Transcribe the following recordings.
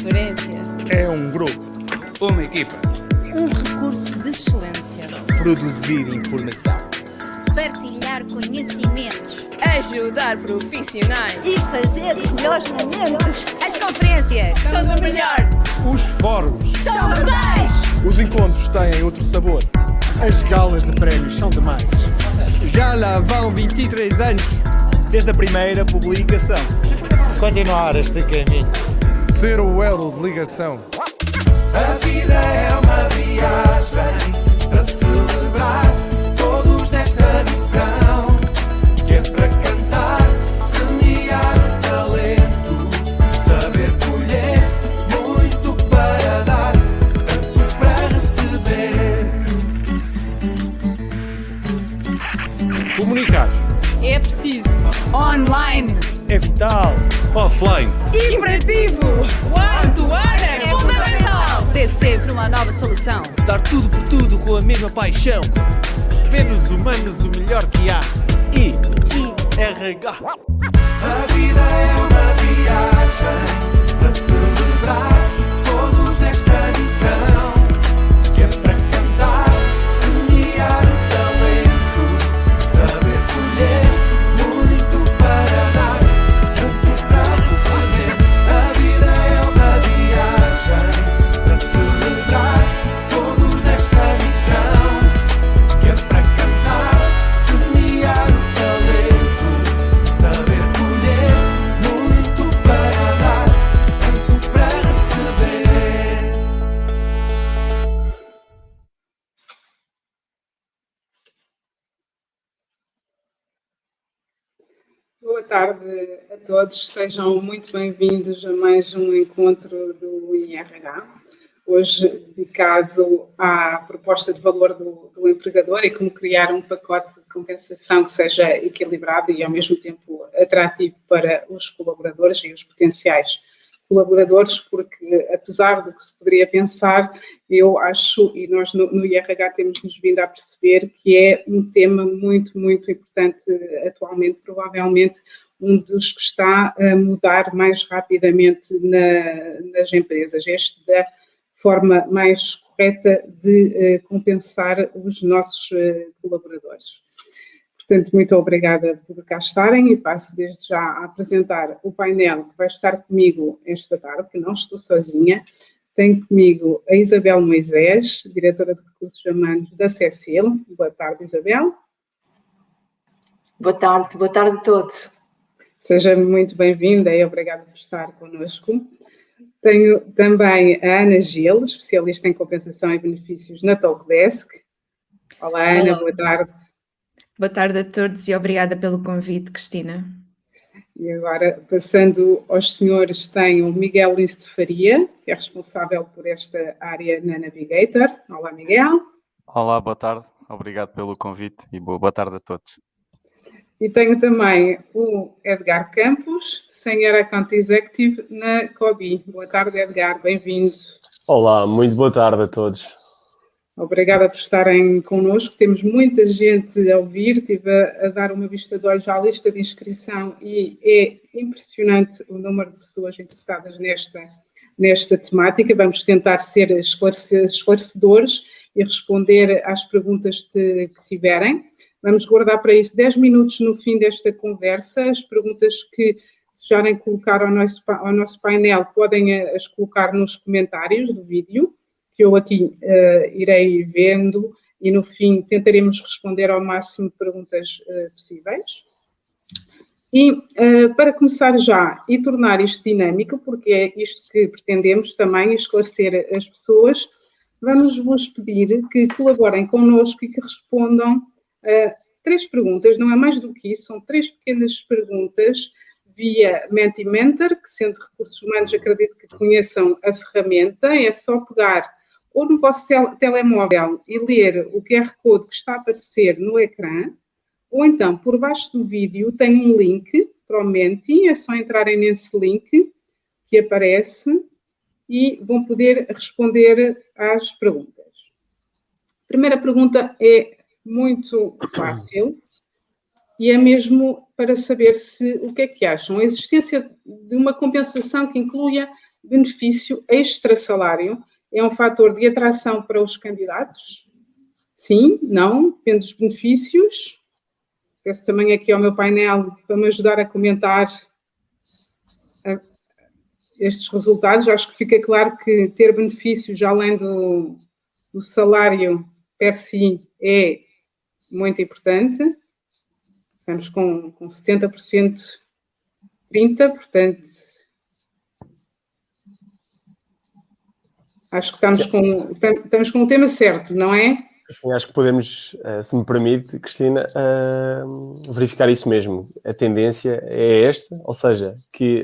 referência. É um grupo. Uma equipa. Um recurso de excelência. Produzir informação. Partilhar conhecimentos. Ajudar profissionais. E fazer os melhores momentos. As conferências são do melhor. Os fóruns são brutais. Os encontros têm outro sabor. As galas de prémios são demais. Já lá vão 23 anos desde a primeira publicação. Continuar este caminho. Ser o elo de ligação. A vida é uma viagem para celebrar todos nesta missão, que é para cantar, semear o talento, saber colher, muito para dar, tanto para receber. Comunicar. É preciso. Online. É vital. Offline. Imperativo. One-to-one é fundamental. Ter sempre uma nova solução. Dar tudo por tudo com a mesma paixão. Ver nos humanos o melhor que há. E RH. A vida é uma viagem para celebrar todos nesta missão, que é para cantar, semear o talento, saber colher, muito para dar, tanto para receber. A vida é uma viagem para celebrar todos nesta missão, que é para cantar, semear o talento, saber colher, muito para dar, tanto para receber. Boa tarde a todos, sejam muito bem-vindos a mais um encontro do IRH, hoje dedicado à proposta de valor do empregador e como criar um pacote de compensação que seja equilibrado e ao mesmo tempo atrativo para os colaboradores e os potenciais colaboradores, porque apesar do que se poderia pensar, eu acho, e nós no IRH temos-nos vindo a perceber que é um tema muito, muito importante atualmente, provavelmente um dos que está a mudar mais rapidamente nas empresas, este da forma mais correta de compensar os nossos colaboradores. Portanto, muito obrigada por cá estarem e passo desde já a apresentar o painel que vai estar comigo esta tarde, que não estou sozinha. Tenho comigo a Isabel Moisés, diretora de Recursos Humanos da CECIL. Boa tarde, Isabel. Boa tarde a todos. Seja muito bem-vinda e obrigada por estar connosco. Tenho também a Ana Gil, especialista em compensação e benefícios na Talkdesk. Olá, Ana, boa tarde. Boa tarde a todos e obrigada pelo convite, Cristina. E agora, passando aos senhores, tem o Miguel Lins de Faria, que é responsável por esta área na Navigator. Olá, Miguel. Olá, boa tarde. Obrigado pelo convite e boa tarde a todos. E tenho também o Edgar Campos, Senior Account Executive na COBI. Boa tarde, Edgar. Bem-vindo. Olá, muito boa tarde a todos. Obrigada por estarem connosco. Temos muita gente a ouvir. Estive a dar uma vista de olhos à lista de inscrição e é impressionante o número de pessoas interessadas nesta temática. Vamos tentar ser esclarecedores e responder às perguntas que tiverem. Vamos guardar para isso 10 minutos no fim desta conversa. As perguntas que desejarem colocar ao nosso painel podem as colocar nos comentários do vídeo, que eu aqui irei vendo e no fim tentaremos responder ao máximo de perguntas possíveis. E para começar já e tornar isto dinâmico, porque é isto que pretendemos também, esclarecer as pessoas, vamos-vos pedir que colaborem connosco e que respondam a 3 perguntas, não é mais do que isso, são 3 pequenas perguntas via Mentimentor, que sendo recursos humanos acredito que conheçam a ferramenta, é só pegar ou no vosso telemóvel e ler o QR Code que está a aparecer no ecrã, ou então, por baixo do vídeo, tem um link para o Menti, é só entrarem nesse link que aparece e vão poder responder às perguntas. A primeira pergunta é muito fácil e é mesmo para saber o que é que acham. A existência de uma compensação que inclua benefício extra-salário é um fator de atração para os candidatos? Sim, não, depende dos benefícios. Peço também aqui ao meu painel para me ajudar a comentar estes resultados. Acho que fica claro que ter benefícios além do salário per si é muito importante. Estamos com 70%, 30%, portanto, acho que estamos com o tema certo, não é? Sim, acho que podemos, se me permite, Cristina, verificar isso mesmo. A tendência é esta, ou seja, que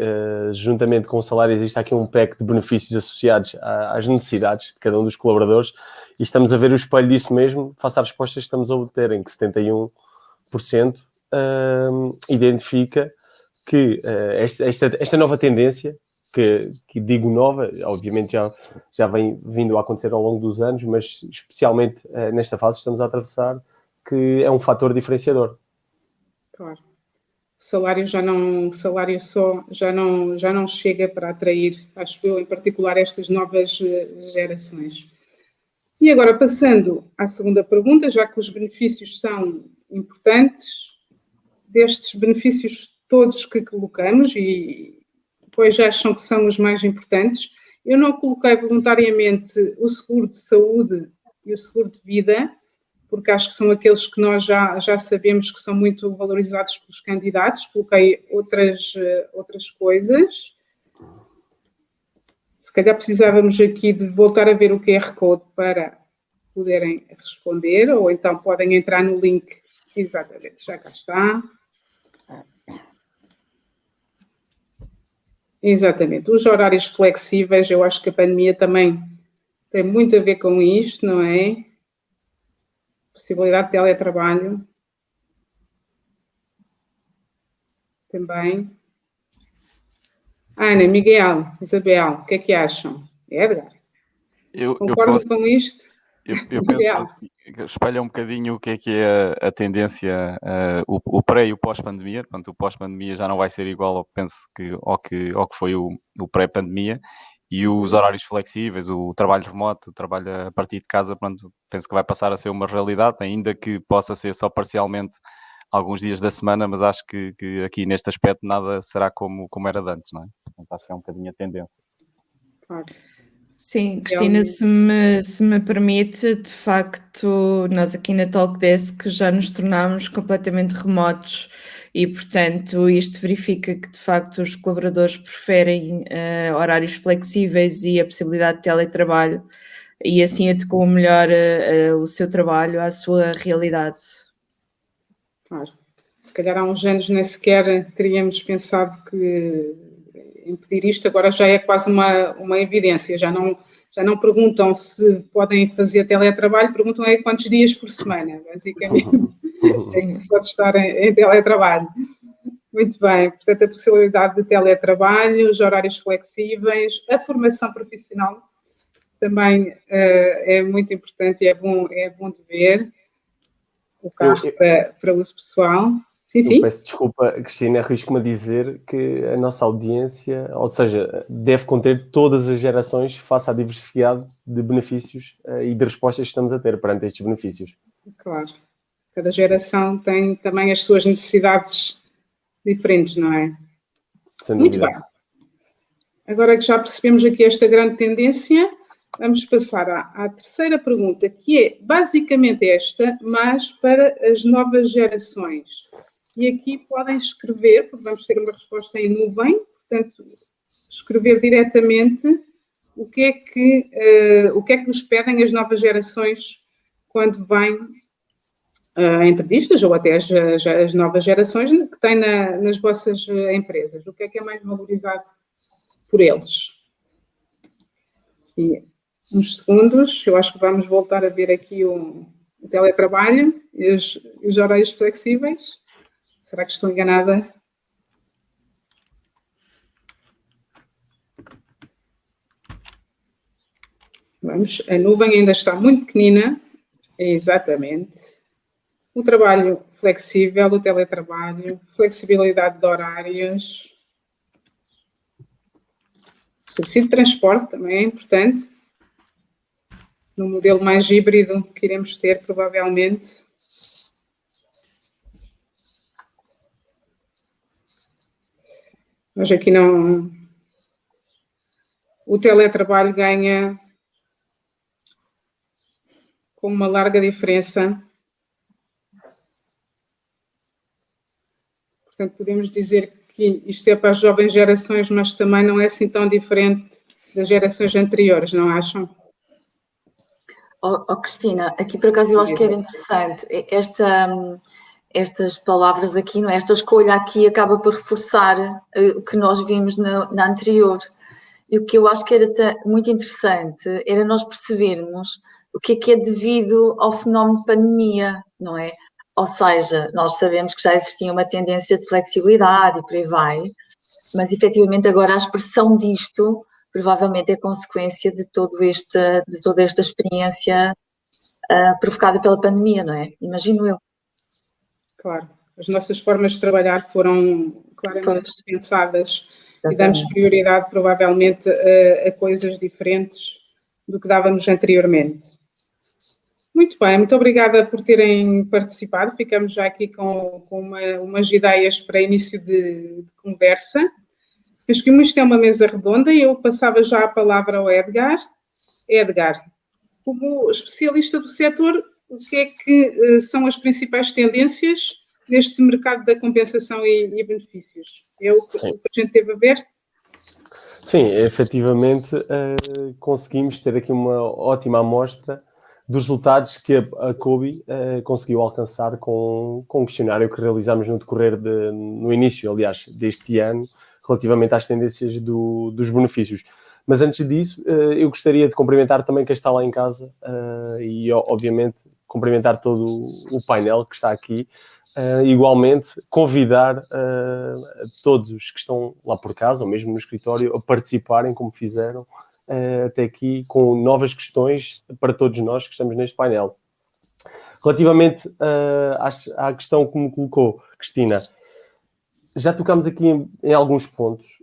juntamente com o salário existe aqui um pack de benefícios associados às necessidades de cada um dos colaboradores e estamos a ver o espelho disso mesmo face às respostas que estamos a obter, em que 71% identifica que esta nova tendência, que digo nova, obviamente já vem vindo a acontecer ao longo dos anos, mas especialmente nesta fase estamos a atravessar, que é um fator diferenciador. Claro. O salário já não chega para atrair, acho eu, em particular estas novas gerações. E agora, passando à segunda pergunta, já que os benefícios são importantes, destes benefícios todos que colocamos e depois acham que são os mais importantes, eu não coloquei voluntariamente o seguro de saúde e o seguro de vida, porque acho que são aqueles que nós já sabemos que são muito valorizados pelos candidatos. Coloquei outras coisas. Se calhar precisávamos aqui de voltar a ver o QR Code para poderem responder, ou então podem entrar no link. Exatamente, já cá está. Exatamente. Os horários flexíveis, eu acho que a pandemia também tem muito a ver com isto, não é? Possibilidade de teletrabalho. Também. Ana, Miguel, Isabel, o que é que acham? Edgar? Concordam com isto? Eu penso que espelha um bocadinho o que é a tendência, o pré e o pós-pandemia. Portanto, o pós-pandemia já não vai ser igual ao que foi o pré-pandemia. E os horários flexíveis, o trabalho remoto, o trabalho a partir de casa, pronto, penso que vai passar a ser uma realidade, ainda que possa ser só parcialmente alguns dias da semana, mas acho que aqui neste aspecto nada será como era de antes, não é? Portanto, acho que é um bocadinho a tendência. Claro. Sim, Cristina, se me permite, de facto, nós aqui na Talkdesk já nos tornámos completamente remotos e, portanto, isto verifica que, de facto, os colaboradores preferem horários flexíveis e a possibilidade de teletrabalho e assim adequam melhor o seu trabalho à sua realidade. Claro. Se calhar há uns anos nem sequer teríamos pensado que impedir isto, agora já é quase uma evidência, já não perguntam se podem fazer teletrabalho, perguntam quantos dias por semana, basicamente, se pode estar em teletrabalho. Muito bem, portanto a possibilidade de teletrabalho, os horários flexíveis, a formação profissional também é muito importante e é bom de ver, o carro para uso pessoal. Sim. Peço desculpa, Cristina, arrisco-me a dizer que a nossa audiência, ou seja, deve conter todas as gerações face à diversidade de benefícios e de respostas que estamos a ter perante estes benefícios. Claro. Cada geração tem também as suas necessidades diferentes, não é? Sem dúvida. Muito bem. Agora que já percebemos aqui esta grande tendência, vamos passar à terceira pergunta, que é basicamente esta, mas para as novas gerações. E aqui podem escrever, porque vamos ter uma resposta em nuvem, portanto, escrever diretamente o que é que vos pedem as novas gerações quando vêm a entrevistas, ou até as novas gerações que têm nas vossas empresas. O que é mais valorizado por eles? E uns segundos, eu acho que vamos voltar a ver aqui o teletrabalho e os horários flexíveis. Será que estou enganada? Vamos, a nuvem ainda está muito pequenina. Exatamente. O trabalho flexível, o teletrabalho, flexibilidade de horários. subsídio de transporte também é importante. No modelo mais híbrido que iremos ter, provavelmente. Mas aqui não... O teletrabalho ganha com uma larga diferença. Portanto, podemos dizer que isto é para as jovens gerações, mas também não é assim tão diferente das gerações anteriores, não acham? Cristina, aqui por acaso eu acho que era interessante. Estas palavras aqui, não é? Esta escolha aqui acaba por reforçar o que nós vimos na anterior. E o que eu acho que era muito interessante era nós percebermos o que é devido ao fenómeno de pandemia, não é? Ou seja, nós sabemos que já existia uma tendência de flexibilidade e por aí vai, mas efetivamente agora a expressão disto provavelmente é consequência de toda esta experiência provocada pela pandemia, não é? Imagino eu. Claro, as nossas formas de trabalhar foram claramente pensadas e damos prioridade provavelmente a coisas diferentes do que dávamos anteriormente. Muito bem, muito obrigada por terem participado. Ficamos já aqui com umas ideias para início de conversa. Acho que isto é uma mesa redonda e eu passava já a palavra ao Edgar. Edgar, como especialista do setor, o que é que são as principais tendências neste mercado da compensação e benefícios? É o que a gente teve a ver? Sim, efetivamente conseguimos ter aqui uma ótima amostra dos resultados que a COBI conseguiu alcançar com um questionário que realizámos no início, aliás, deste ano, relativamente às tendências dos benefícios. Mas antes disso, eu gostaria de cumprimentar também quem está lá em casa e, obviamente, cumprimentar todo o painel que está aqui. Igualmente, convidar todos os que estão lá por casa, ou mesmo no escritório, a participarem, como fizeram até aqui, com novas questões para todos nós que estamos neste painel. Relativamente à questão que me colocou, Cristina, já tocámos aqui em alguns pontos,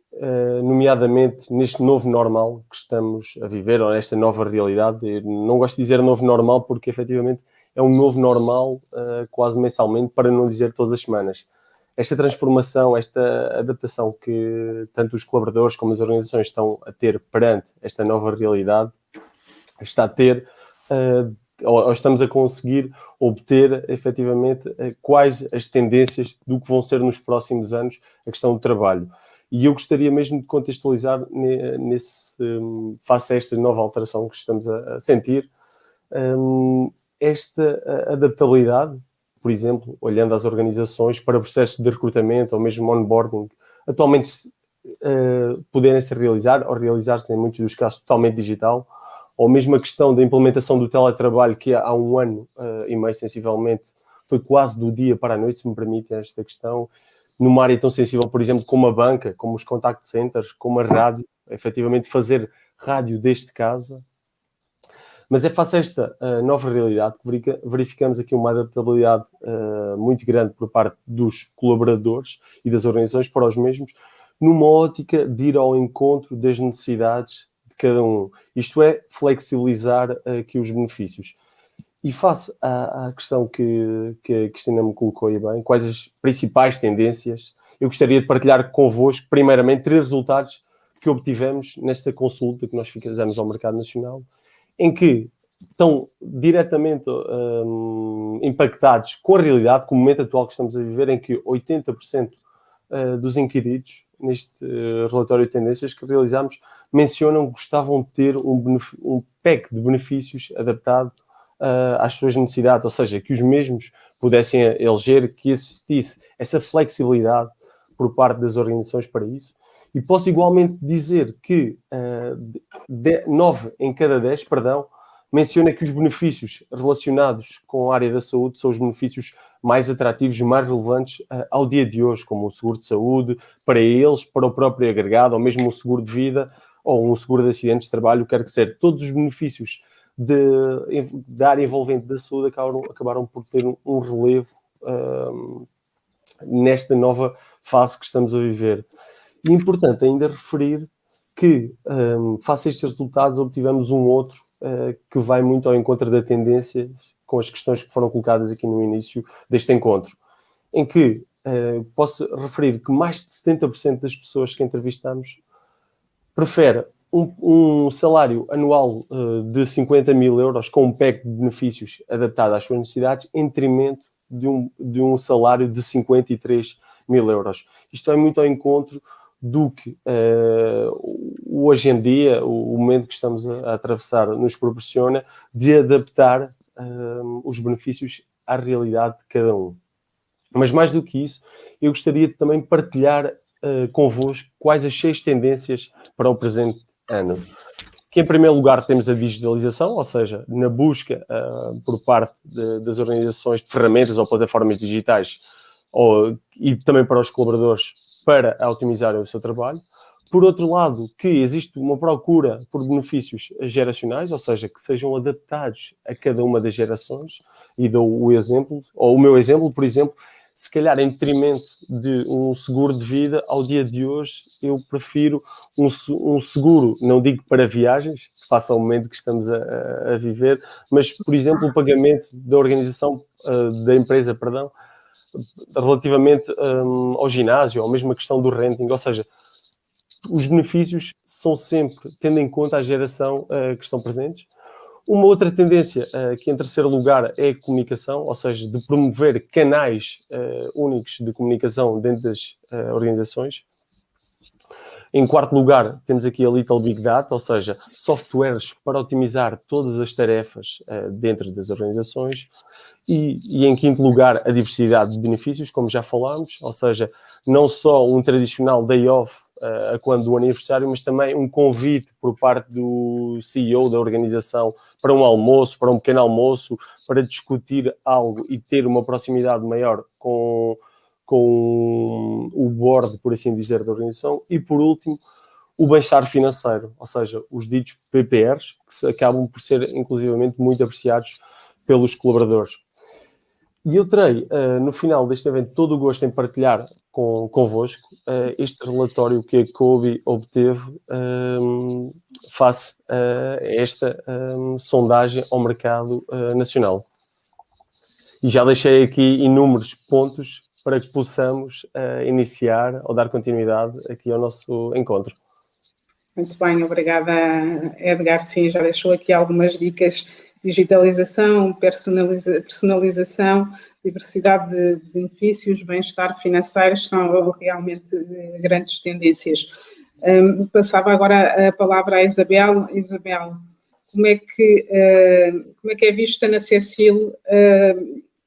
nomeadamente neste novo normal que estamos a viver, ou nesta nova realidade. Eu não gosto de dizer novo normal porque, efetivamente, é um novo normal quase mensalmente, para não dizer todas as semanas. Esta transformação, esta adaptação que tanto os colaboradores como as organizações estão a ter perante esta nova realidade, está a ter, ou estamos a conseguir obter, efetivamente, quais as tendências do que vão ser nos próximos anos a questão do trabalho. E eu gostaria mesmo de contextualizar face a esta nova alteração que estamos a sentir, esta adaptabilidade, por exemplo, olhando às organizações para processos de recrutamento ou mesmo onboarding, atualmente poderem se realizar ou realizar-se em muitos dos casos totalmente digital, ou mesmo a questão da implementação do teletrabalho, que há um ano e meio, sensivelmente, foi quase do dia para a noite, se me permitem esta questão, numa área tão sensível, por exemplo, como a banca, como os contact centers, como a rádio, efetivamente fazer rádio desde casa. Mas é face a esta nova realidade que verificamos aqui uma adaptabilidade muito grande por parte dos colaboradores e das organizações para os mesmos, numa ótica de ir ao encontro das necessidades de cada um. Isto é, flexibilizar aqui os benefícios. E face à questão que a Cristina me colocou aí bem, quais as principais tendências, eu gostaria de partilhar convosco, primeiramente, 3 resultados que obtivemos nesta consulta que nós fizemos ao mercado nacional, em que estão diretamente impactados com a realidade, com o momento atual que estamos a viver, em que 80% dos inquiridos neste relatório de tendências que realizámos mencionam que gostavam de ter um pack de benefícios adaptado às suas necessidades, ou seja, que os mesmos pudessem eleger, que existisse essa flexibilidade por parte das organizações para isso. E posso igualmente dizer que 9 em cada 10, menciona que os benefícios relacionados com a área da saúde são os benefícios mais atrativos, mais relevantes ao dia de hoje, como o seguro de saúde, para eles, para o próprio agregado, ou mesmo um seguro de vida, ou um seguro de acidentes de trabalho, quer que seja. Todos os benefícios da área envolvente da saúde acabaram por ter um relevo nesta nova fase que estamos a viver. E é importante ainda referir que, face a estes resultados, obtivemos um outro que vai muito ao encontro da tendência com as questões que foram colocadas aqui no início deste encontro, em que posso referir que mais de 70% das pessoas que entrevistamos prefere um salário anual de 50 mil euros com um pack de benefícios adaptado às suas necessidades em detrimento de um salário de 53 mil euros. Isto vai muito ao encontro do que hoje em dia, o momento que estamos a atravessar, nos proporciona de adaptar os benefícios à realidade de cada um. Mas mais do que isso, eu gostaria de também partilhar convosco quais as 6 tendências para o presente ano. Que em primeiro lugar temos a digitalização, ou seja, na busca por parte das organizações de ferramentas ou plataformas digitais e também para os colaboradores para otimizarem o seu trabalho. Por outro lado, que existe uma procura por benefícios geracionais, ou seja, que sejam adaptados a cada uma das gerações. E dou o exemplo, ou o meu exemplo, por exemplo, se calhar em detrimento de um seguro de vida, ao dia de hoje eu prefiro um seguro, não digo para viagens, face ao momento que estamos a viver, mas, por exemplo, o pagamento da organização, da empresa, perdão, relativamente ao ginásio, ou mesmo a questão do renting, ou seja, os benefícios são sempre, tendo em conta a geração que estão presentes. Uma outra tendência, que em terceiro lugar é a comunicação, ou seja, de promover canais únicos de comunicação dentro das organizações. Em quarto lugar, temos aqui a Little Big Data, ou seja, softwares para otimizar todas as tarefas dentro das organizações. E em quinto lugar, a diversidade de benefícios, como já falámos, ou seja, não só um tradicional day off a quando do aniversário, mas também um convite por parte do CEO da organização para um almoço, para um pequeno almoço, para discutir algo e ter uma proximidade maior com o board, por assim dizer, da organização. E, por último, o bem-estar financeiro, ou seja, os ditos PPRs, que acabam por ser, inclusivamente, muito apreciados pelos colaboradores. E eu terei, no final deste evento, todo o gosto em partilhar convosco este relatório que a COBE obteve face a esta sondagem ao mercado nacional. E já deixei aqui inúmeros pontos para que possamos iniciar ou dar continuidade aqui ao nosso encontro. Muito bem, obrigada, Edgar. Sim, já deixou aqui algumas dicas. Digitalização, personalização, diversidade de benefícios, bem-estar financeiro são realmente grandes tendências. Passava agora a palavra à Isabel. Isabel, como é que é vista na CECIL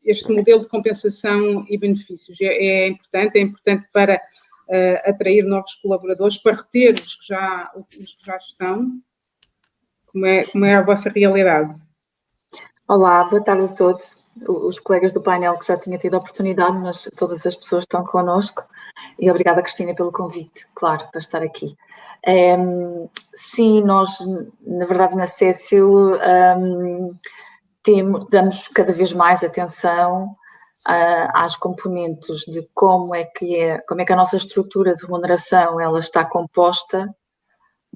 este modelo de compensação e benefícios? É importante para atrair novos colaboradores, para reter os que já estão? Como é a vossa realidade? Olá, boa tarde a todos. Os colegas do painel que já tinham tido a oportunidade, mas todas as pessoas que estão connosco. E obrigada, Cristina, pelo convite, claro, para estar aqui. Sim, nós, na verdade, na CECIL, damos cada vez mais atenção às componentes de como é que a nossa estrutura de remuneração ela está composta,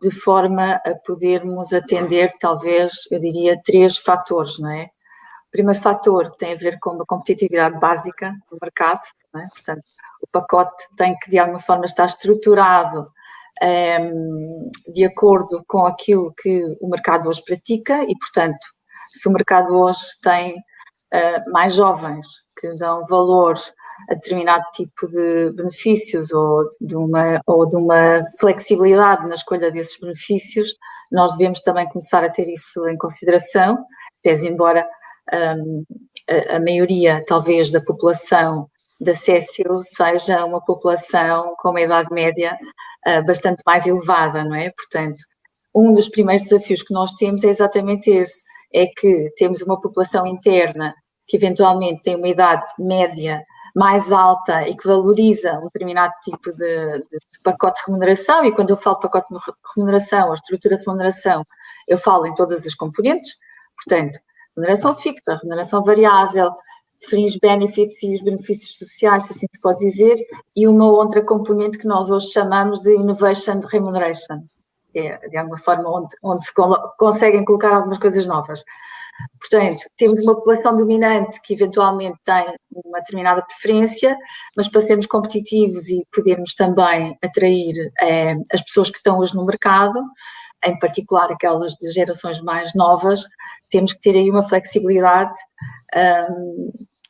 de forma a podermos atender, talvez, eu diria, 3 fatores, não é? O primeiro fator tem a ver com a competitividade básica do mercado, não é? Portanto, o pacote tem que, de alguma forma, estar estruturado de acordo com aquilo que o mercado hoje pratica e, portanto, se o mercado hoje tem mais jovens que dão valores a determinado tipo de benefícios ou de uma flexibilidade na escolha desses benefícios, nós devemos também começar a ter isso em consideração, pese embora a maioria, talvez, da população da CECIL seja uma população com uma idade média bastante mais elevada, não é? Portanto, um dos primeiros desafios que nós temos é exatamente esse, é que temos uma população interna que eventualmente tem uma idade média mais alta e que valoriza um determinado tipo de pacote de remuneração, e quando eu falo pacote de remuneração, a estrutura de remuneração, eu falo em todas as componentes, portanto, remuneração fixa, remuneração variável, fringe benefits e os benefícios sociais, se assim se pode dizer, e uma outra componente que nós hoje chamamos de innovation remuneration. é de alguma forma onde se conseguem colocar algumas coisas novas. Portanto, temos uma população dominante que eventualmente tem uma determinada preferência, mas para sermos competitivos e podermos também atrair as pessoas que estão hoje no mercado, em particular aquelas de gerações mais novas, temos que ter aí uma flexibilidade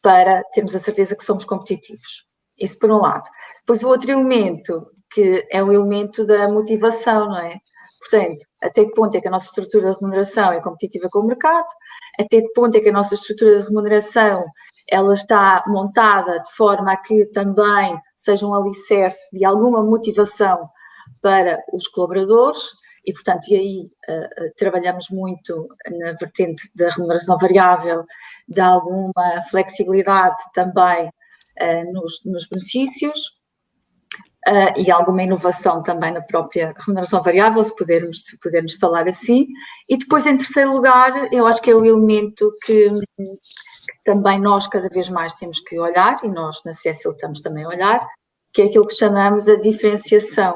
para termos a certeza que somos competitivos. Isso por um lado. Depois o outro elemento, que é o elemento da motivação, não é? Portanto, até que ponto é que a nossa estrutura de remuneração é competitiva com o mercado, até que ponto é que a nossa estrutura de remuneração ela está montada de forma a que também seja um alicerce de alguma motivação para os colaboradores e, portanto, e aí trabalhamos muito na vertente da remuneração variável, de alguma flexibilidade também nos benefícios. E alguma inovação também na própria remuneração variável, se pudermos falar assim. E depois, em terceiro lugar, eu acho que é o elemento que também nós cada vez mais temos que olhar, e nós na CSL estamos também a olhar, que é aquilo que chamamos a diferenciação.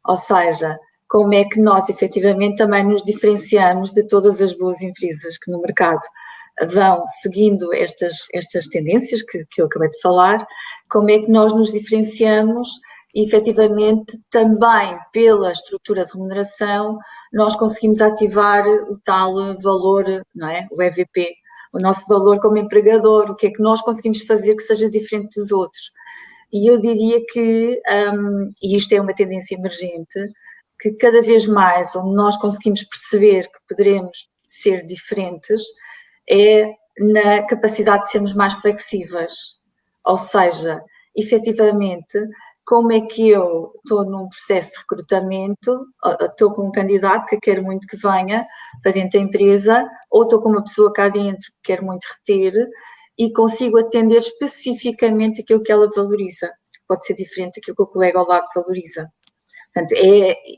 Ou seja, como é que nós efetivamente também nos diferenciamos de todas as boas empresas que no mercado vão seguindo estas tendências que eu acabei de falar, como é que nós nos diferenciamos e, efetivamente, também pela estrutura de remuneração, nós conseguimos ativar o tal valor, não é? O EVP, o nosso valor como empregador, o que é que nós conseguimos fazer que seja diferente dos outros. E eu diria que, e isto é uma tendência emergente, que cada vez mais, onde nós conseguimos perceber que poderemos ser diferentes, é na capacidade de sermos mais flexíveis. Ou seja, efetivamente, como é que eu estou num processo de recrutamento, estou com um candidato que quero muito que venha para dentro da empresa, ou estou com uma pessoa cá dentro que quero muito reter e consigo atender especificamente aquilo que ela valoriza. Pode ser diferente daquilo que o colega ao lado valoriza. Portanto,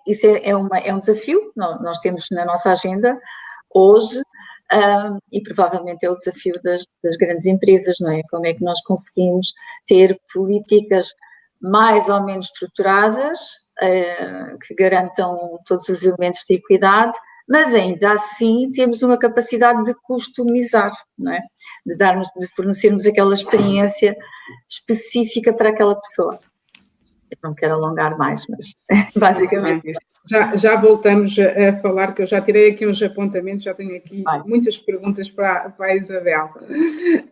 isso é um desafio, nós temos na nossa agenda hoje, e provavelmente é o desafio das grandes empresas, não é? Como é que nós conseguimos ter políticas mais ou menos estruturadas, que garantam todos os elementos de equidade, mas ainda assim temos uma capacidade de customizar, não é? De fornecermos aquela experiência específica para aquela pessoa. Eu não quero alongar mais, mas basicamente isto. Já voltamos a falar, que eu já tirei aqui uns apontamentos, já tenho aqui muitas perguntas para a Isabel.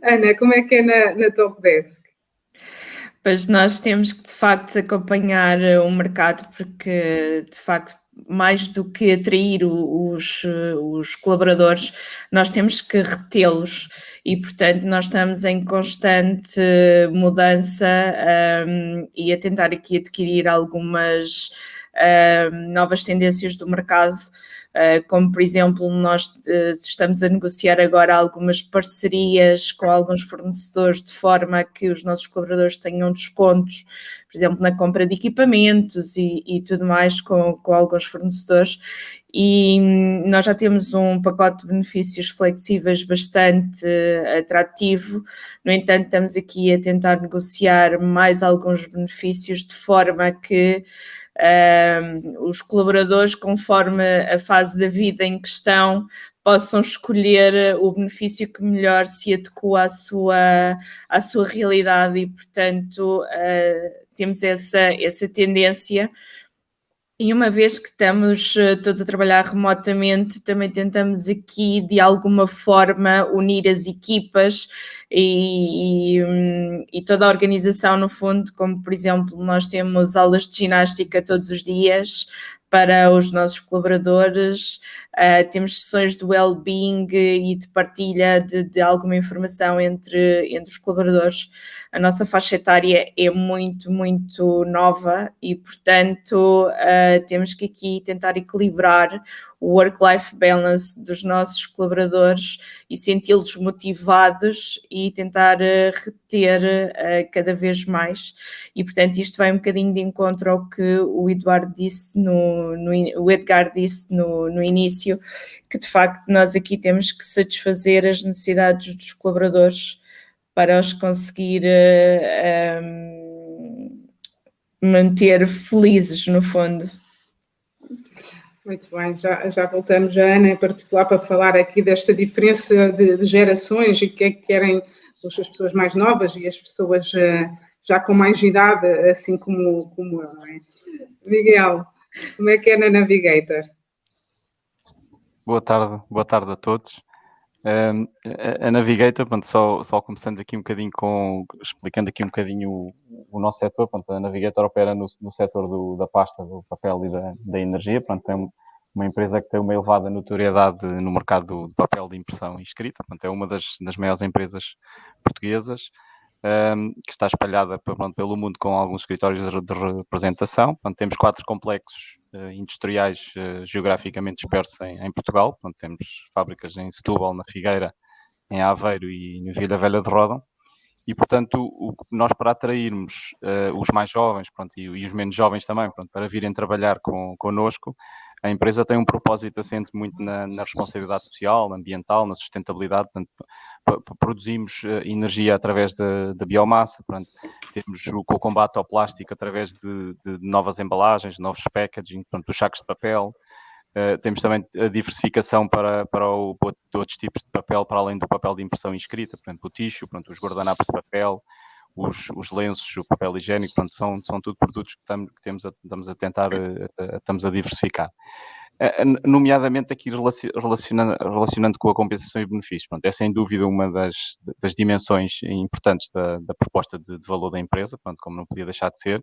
Ana, como é que é na Talkdesk? Pois nós temos que, de facto, acompanhar o mercado, porque, de facto, mais do que atrair os colaboradores, nós temos que retê-los e, portanto, nós estamos em constante mudança e a tentar aqui adquirir algumas novas tendências do mercado, como, por exemplo, nós estamos a negociar agora algumas parcerias com alguns fornecedores de forma que os nossos colaboradores tenham descontos, por exemplo, na compra de equipamentos e tudo mais com alguns fornecedores. E nós já temos um pacote de benefícios flexíveis bastante atrativo. No entanto, estamos aqui a tentar negociar mais alguns benefícios de forma que os colaboradores, conforme a fase da vida em que estão, possam escolher o benefício que melhor se adequa à sua realidade e, portanto, temos essa tendência. E uma vez que estamos todos a trabalhar remotamente, também tentamos aqui, de alguma forma, unir as equipas e toda a organização, no fundo, como, por exemplo, nós temos aulas de ginástica todos os dias para os nossos colaboradores, temos sessões de well-being e de partilha de alguma informação entre os colaboradores. A nossa faixa etária é muito, muito nova e, portanto, temos que aqui tentar equilibrar o work-life balance dos nossos colaboradores e senti-los motivados e tentar reter cada vez mais. E, portanto, isto vai um bocadinho de encontro ao que o Eduardo disse o Edgar disse no início, que de facto nós aqui temos que satisfazer as necessidades dos colaboradores para os conseguir manter felizes, no fundo. Muito bem, já voltamos a Ana em particular para falar aqui desta diferença de gerações e o que é que querem as pessoas mais novas e as pessoas já com mais idade, assim como eu, não é? Miguel, como é que é na Navigator? Boa tarde a todos. A Navigator, pronto, só começando aqui um bocadinho explicando aqui um bocadinho o nosso setor, pronto, a Navigator opera no setor da pasta, do papel e da energia, pronto, tem uma empresa que tem uma elevada notoriedade no mercado do papel de impressão e escrita, pronto, é uma das maiores empresas portuguesas, que está espalhada pelo mundo com alguns escritórios de representação. Portanto, temos 4 complexos industriais geograficamente dispersos em Portugal. Portanto, temos fábricas em Setúbal, na Figueira, em Aveiro e na Vila Velha de Ródão. E, portanto, nós para atrairmos os mais jovens, pronto, e os menos jovens também, pronto, para virem trabalhar connosco, a empresa tem um propósito assente muito na responsabilidade social, ambiental, na sustentabilidade. Portanto, produzimos energia através da biomassa, portanto, temos o combate ao plástico através de novas embalagens, novos packaging, portanto, dos sacos de papel. Temos também a diversificação para outros tipos de papel, para além do papel de impressão e escrita, por exemplo, o tissue, portanto, os guardanapos de papel, os lenços, o papel higiênico, portanto, são tudo produtos que estamos a diversificar. Nomeadamente aqui relacionando com a compensação e benefícios. Pronto, é sem dúvida uma das dimensões importantes da proposta de valor da empresa, pronto, como não podia deixar de ser.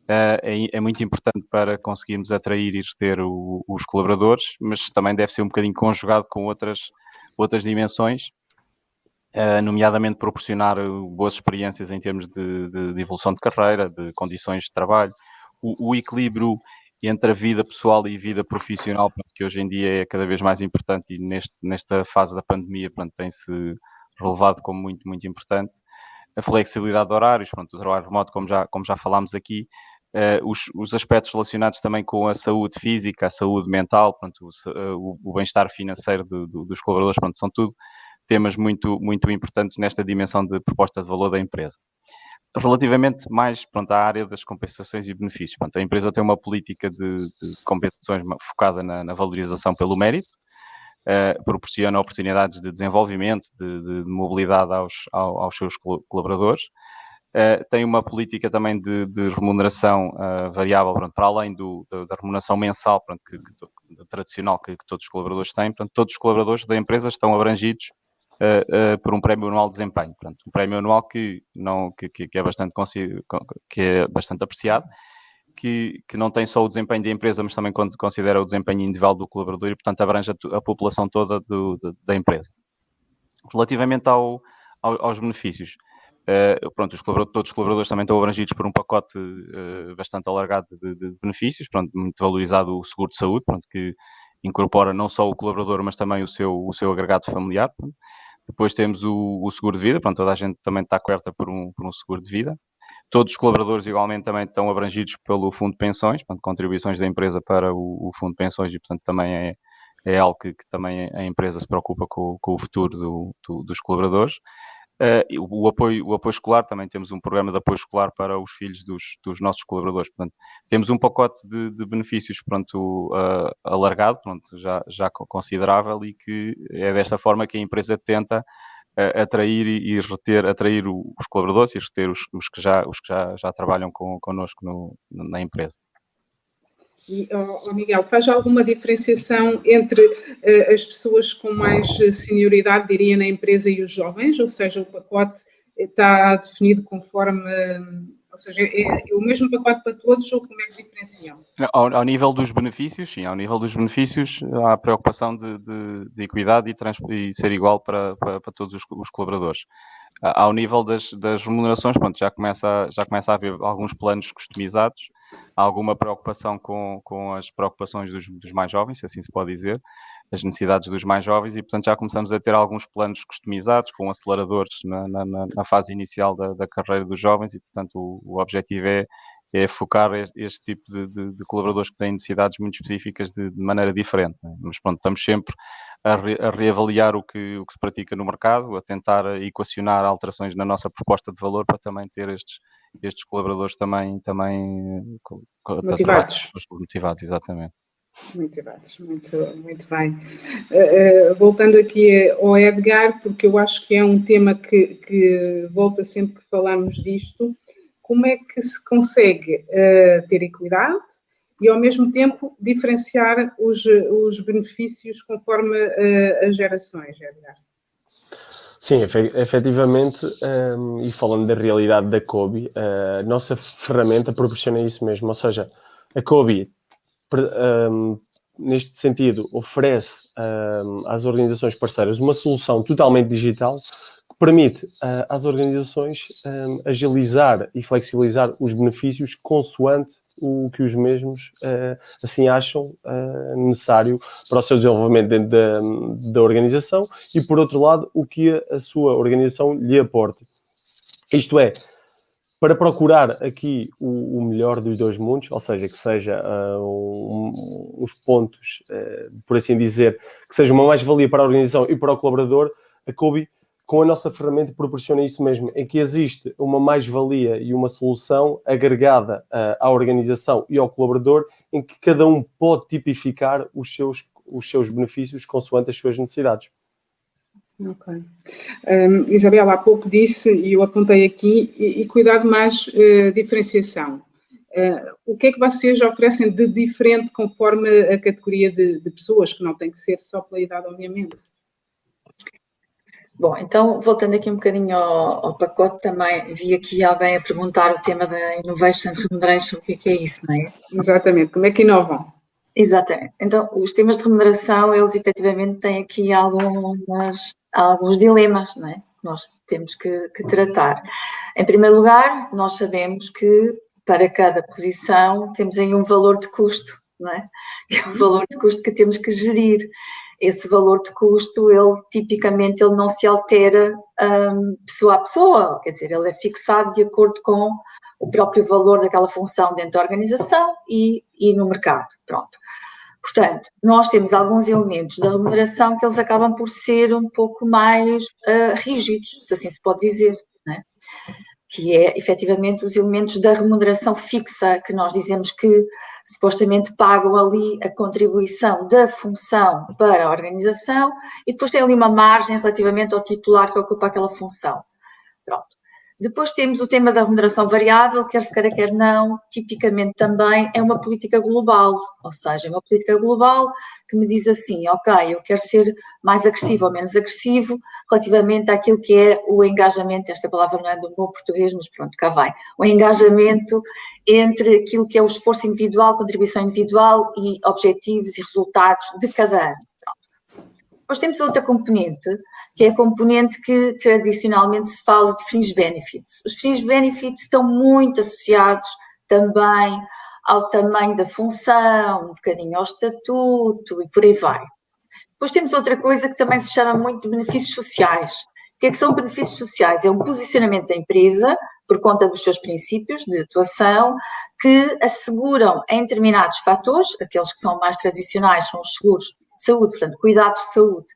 É muito importante para conseguirmos atrair e reter os colaboradores, mas também deve ser um bocadinho conjugado com outras dimensões, nomeadamente proporcionar boas experiências em termos de evolução de carreira, de condições de trabalho, o equilíbrio entre a vida pessoal e a vida profissional, que hoje em dia é cada vez mais importante e nesta fase da pandemia tem-se relevado como muito, muito importante. A flexibilidade de horários, o trabalho remoto, como já falámos aqui, os aspectos relacionados também com a saúde física, a saúde mental, o bem-estar financeiro dos colaboradores, são tudo temas muito, muito importantes nesta dimensão de proposta de valor da empresa. Relativamente mais à área das compensações e benefícios, a empresa tem uma política de compensações focada na valorização pelo mérito, proporciona oportunidades de desenvolvimento, de mobilidade aos seus colaboradores, tem uma política também de remuneração variável, para além da remuneração mensal tradicional que todos os colaboradores têm. Portanto, todos os colaboradores da empresa estão abrangidos por um prémio anual de desempenho. Portanto, um prémio anual que é bastante apreciado, que não tem só o desempenho da empresa, mas também considera o desempenho individual do colaborador e, portanto, abrange a população toda da empresa. Relativamente aos benefícios, todos os colaboradores também estão abrangidos por um pacote bastante alargado de benefícios, muito valorizado o seguro de saúde, que incorpora não só o colaborador, mas também o seu agregado familiar. Depois temos o seguro de vida, toda a gente também está coberta por um seguro de vida. Todos os colaboradores, igualmente, também estão abrangidos pelo Fundo de Pensões, contribuições da empresa para o Fundo de Pensões e, portanto, também é algo que também a empresa se preocupa com o futuro dos colaboradores. O apoio escolar, também temos um programa de apoio escolar para os filhos dos nossos colaboradores. Portanto, temos um pacote de benefícios alargado, já considerável, e que é desta forma que a empresa tenta atrair os colaboradores e reter os que já trabalham connosco na empresa. E, Miguel, faz alguma diferenciação entre as pessoas com mais senioridade, diria, na empresa e os jovens? Ou seja, o pacote está definido conforme... Ou seja, é o mesmo pacote para todos ou como é que diferenciam? Ao nível dos benefícios, sim. Ao nível dos benefícios, há a preocupação de equidade e ser igual para todos os colaboradores. Ao nível das remunerações, já começa a haver alguns planos customizados, há alguma preocupação com as preocupações dos mais jovens, se assim se pode dizer, as necessidades dos mais jovens, e portanto já começamos a ter alguns planos customizados com aceleradores na fase inicial da carreira dos jovens, e portanto o objetivo é focar este tipo de colaboradores que têm necessidades muito específicas de maneira diferente, né? Mas pronto, estamos sempre a reavaliar o que se pratica no mercado, a tentar equacionar alterações na nossa proposta de valor para também ter estes colaboradores também motivados. Motivados, exatamente. Muito bem. Voltando aqui ao Edgar, porque eu acho que é um tema que volta sempre que falamos disto, como é que se consegue ter equidade e, ao mesmo tempo, diferenciar os benefícios conforme as gerações, Edgar? Sim, efetivamente, e falando da realidade da COBI, a nossa ferramenta proporciona isso mesmo, ou seja, a COBI, neste sentido, oferece às organizações parceiras uma solução totalmente digital que permite às organizações agilizar e flexibilizar os benefícios consoante o que os mesmos assim acham necessário para o seu desenvolvimento dentro da organização e, por outro lado, o que a sua organização lhe aporte. Isto é, para procurar aqui o melhor dos dois mundos, ou seja, que seja os pontos, por assim dizer, que seja uma mais-valia para a organização e para o colaborador, a COBI, com a nossa ferramenta, proporciona isso mesmo, em que existe uma mais-valia e uma solução agregada à organização e ao colaborador, em que cada um pode tipificar os seus benefícios consoante as suas necessidades. Ok. Isabel, há pouco disse, e eu apontei aqui, equidade mais diferenciação. O que é que vocês oferecem de diferente conforme a categoria de pessoas, que não tem que ser só pela idade, obviamente? Bom, então, voltando aqui um bocadinho ao pacote, também vi aqui alguém a perguntar o tema da Innovation Remuneration, o que é isso, não é? Exatamente, como é que inovam? Exatamente. Então, os temas de remuneração, eles efetivamente têm aqui alguns dilemas, não é? Que nós temos que tratar. Em primeiro lugar, nós sabemos que para cada posição temos aí um valor de custo, não é? Que é o valor de custo que temos que gerir. Esse valor de custo, tipicamente não se altera pessoa a pessoa, quer dizer, ele é fixado de acordo com o próprio valor daquela função dentro da organização e no mercado. Pronto. Portanto, nós temos alguns elementos da remuneração que eles acabam por ser um pouco mais rígidos, se assim se pode dizer, não é? Que é, efetivamente, os elementos da remuneração fixa, que nós dizemos que supostamente pagam ali a contribuição da função para a organização e depois tem ali uma margem relativamente ao titular que ocupa aquela função. Pronto. Depois temos o tema da remuneração variável, quer se queira, quer não, tipicamente também é uma política global, ou seja, é uma política global que me diz assim, ok, eu quero ser mais agressivo ou menos agressivo relativamente àquilo que é o engajamento, esta palavra não é do meu português, mas pronto, cá vai, o engajamento entre aquilo que é o esforço individual, contribuição individual e objetivos e resultados de cada ano. Depois temos outra componente, que é a componente que tradicionalmente se fala de fringe benefits. Os fringe benefits estão muito associados também ao tamanho da função, um bocadinho ao estatuto e por aí vai. Depois temos outra coisa que também se chama muito de benefícios sociais. O que é que são benefícios sociais? É um posicionamento da empresa, por conta dos seus princípios de atuação, que asseguram em determinados fatores, aqueles que são mais tradicionais são os seguros de saúde, portanto, cuidados de saúde,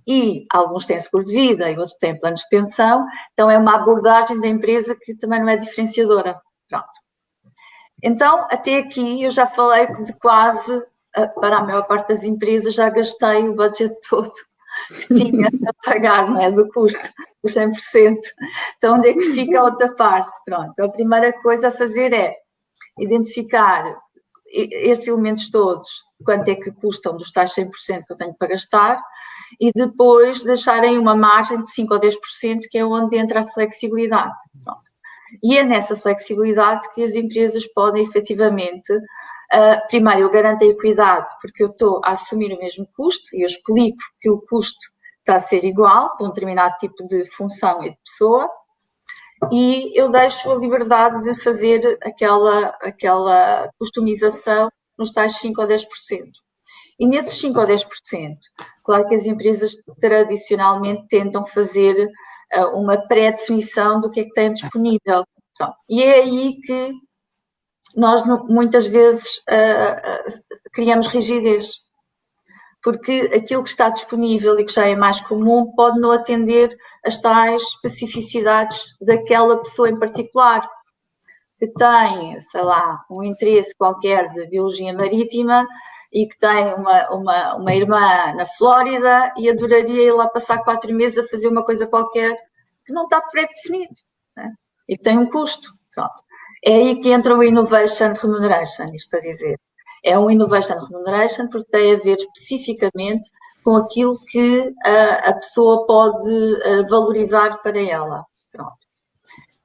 e alguns têm seguro de vida e outros têm planos de pensão, então é uma abordagem da empresa que também não é diferenciadora. Pronto. Então, até aqui eu já falei de quase, para a maior parte das empresas, já gastei o budget todo que tinha a pagar, não é? Do custo, os 100%. Então, onde é que fica a outra parte? Pronto, a primeira coisa a fazer é identificar estes elementos todos, quanto é que custam dos tais 100% que eu tenho para gastar, e depois deixarem uma margem de 5% ou 10%, que é onde entra a flexibilidade. Pronto. E é nessa flexibilidade que as empresas podem efetivamente, primeiro eu garanto a equidade, porque eu estou a assumir o mesmo custo, e eu explico que o custo está a ser igual para um determinado tipo de função e de pessoa, e eu deixo a liberdade de fazer aquela customização nos tais 5% ou 10%. E nesses 5% ou 10%, claro que as empresas tradicionalmente tentam fazer uma pré-definição do que é que têm disponível. Pronto. E é aí que nós muitas vezes criamos rigidez, porque aquilo que está disponível e que já é mais comum pode não atender as tais especificidades daquela pessoa em particular, que tem, sei lá, um interesse qualquer de biologia marítima e que tem uma irmã na Flórida e adoraria ir lá passar 4 meses a fazer uma coisa qualquer que não está pré-definido, né? E que tem um custo. Pronto. É aí que entra o Innovation Remuneration, isto para dizer. É um Innovation Remuneration porque tem a ver especificamente com aquilo que a pessoa pode valorizar para ela. Pronto.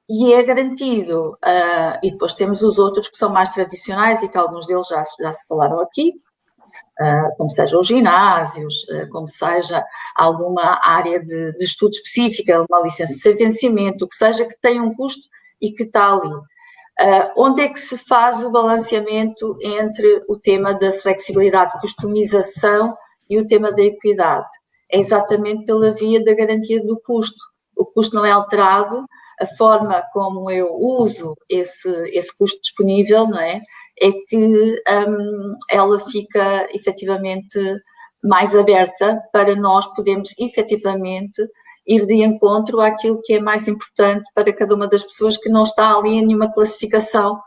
E é garantido. E depois temos os outros que são mais tradicionais e que alguns deles já se falaram aqui, como seja os ginásios, como seja alguma área de estudo específica, uma licença sem vencimento, o que seja que tenha um custo e que está ali. Onde é que se faz o balanceamento entre o tema da flexibilidade, customização e o tema da equidade? É exatamente pela via da garantia do custo. O custo não é alterado, a forma como eu uso esse custo disponível, não é? É que ela fica efetivamente mais aberta para nós podermos efetivamente ir de encontro àquilo que é mais importante para cada uma das pessoas que não está ali em nenhuma classificação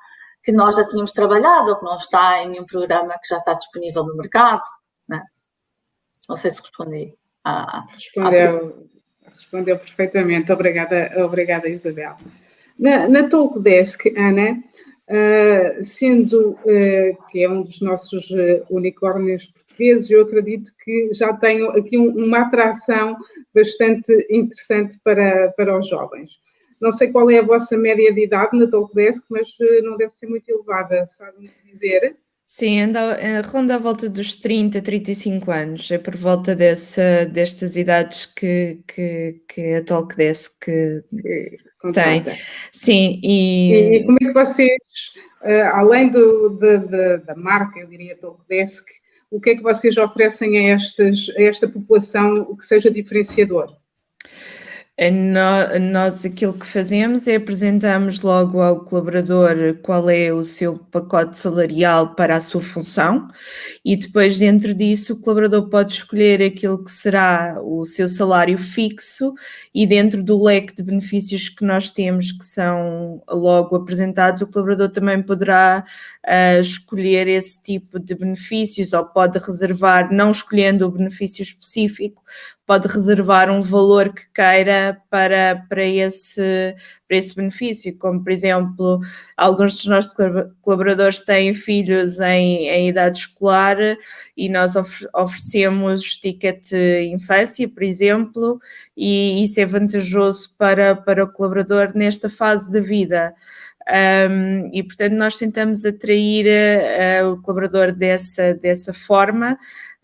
que nós já tínhamos trabalhado ou que não está em nenhum programa que já está disponível no mercado, não é? Não sei se respondi. Respondeu perfeitamente. Obrigada, Isabel. Na Talkdesk, Ana, sendo que é um dos nossos unicórnios portugueses, eu acredito que já tenho aqui uma atração bastante interessante para os jovens. Não sei qual é a vossa média de idade na Talkdesk, mas não deve ser muito elevada, sabem dizer? Sim, ronda à volta dos 30, 35 anos, é por volta destas idades que a Talkdesk tem. Sim, e como é que vocês, além da marca, eu diria Talkdesk, o que é que vocês oferecem a esta população que seja diferenciador? Nós aquilo que fazemos é apresentamos logo ao colaborador qual é o seu pacote salarial para a sua função e depois dentro disso o colaborador pode escolher aquilo que será o seu salário fixo e dentro do leque de benefícios que nós temos que são logo apresentados, o colaborador também poderá escolher esse tipo de benefícios ou pode reservar, não escolhendo o benefício específico, pode reservar um valor que queira para esse benefício, como por exemplo, alguns dos nossos colaboradores têm filhos em idade escolar e nós oferecemos ticket infância, por exemplo, e isso é vantajoso para o colaborador nesta fase da vida. E portanto nós tentamos atrair o colaborador dessa forma,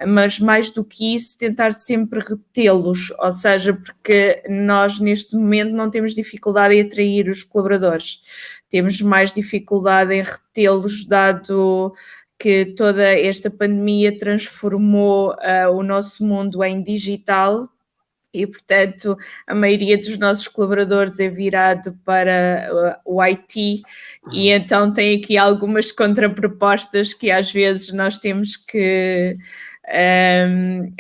mas mais do que isso tentar sempre retê-los, ou seja, porque nós neste momento não temos dificuldade em atrair os colaboradores, temos mais dificuldade em retê-los dado que toda esta pandemia transformou o nosso mundo em digital. E, portanto, a maioria dos nossos colaboradores é virado para o IT e então tem aqui algumas contrapropostas que às vezes nós temos que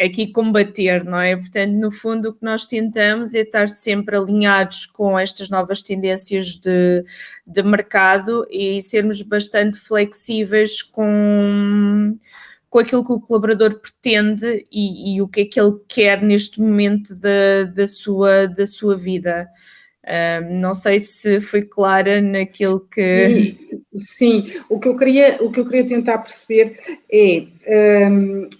aqui combater, não é? Portanto, no fundo o que nós tentamos é estar sempre alinhados com estas novas tendências de mercado e sermos bastante flexíveis com aquilo que o colaborador pretende e o que é que ele quer neste momento da sua vida. Não sei se foi clara naquilo que... Sim, o que eu queria tentar perceber é,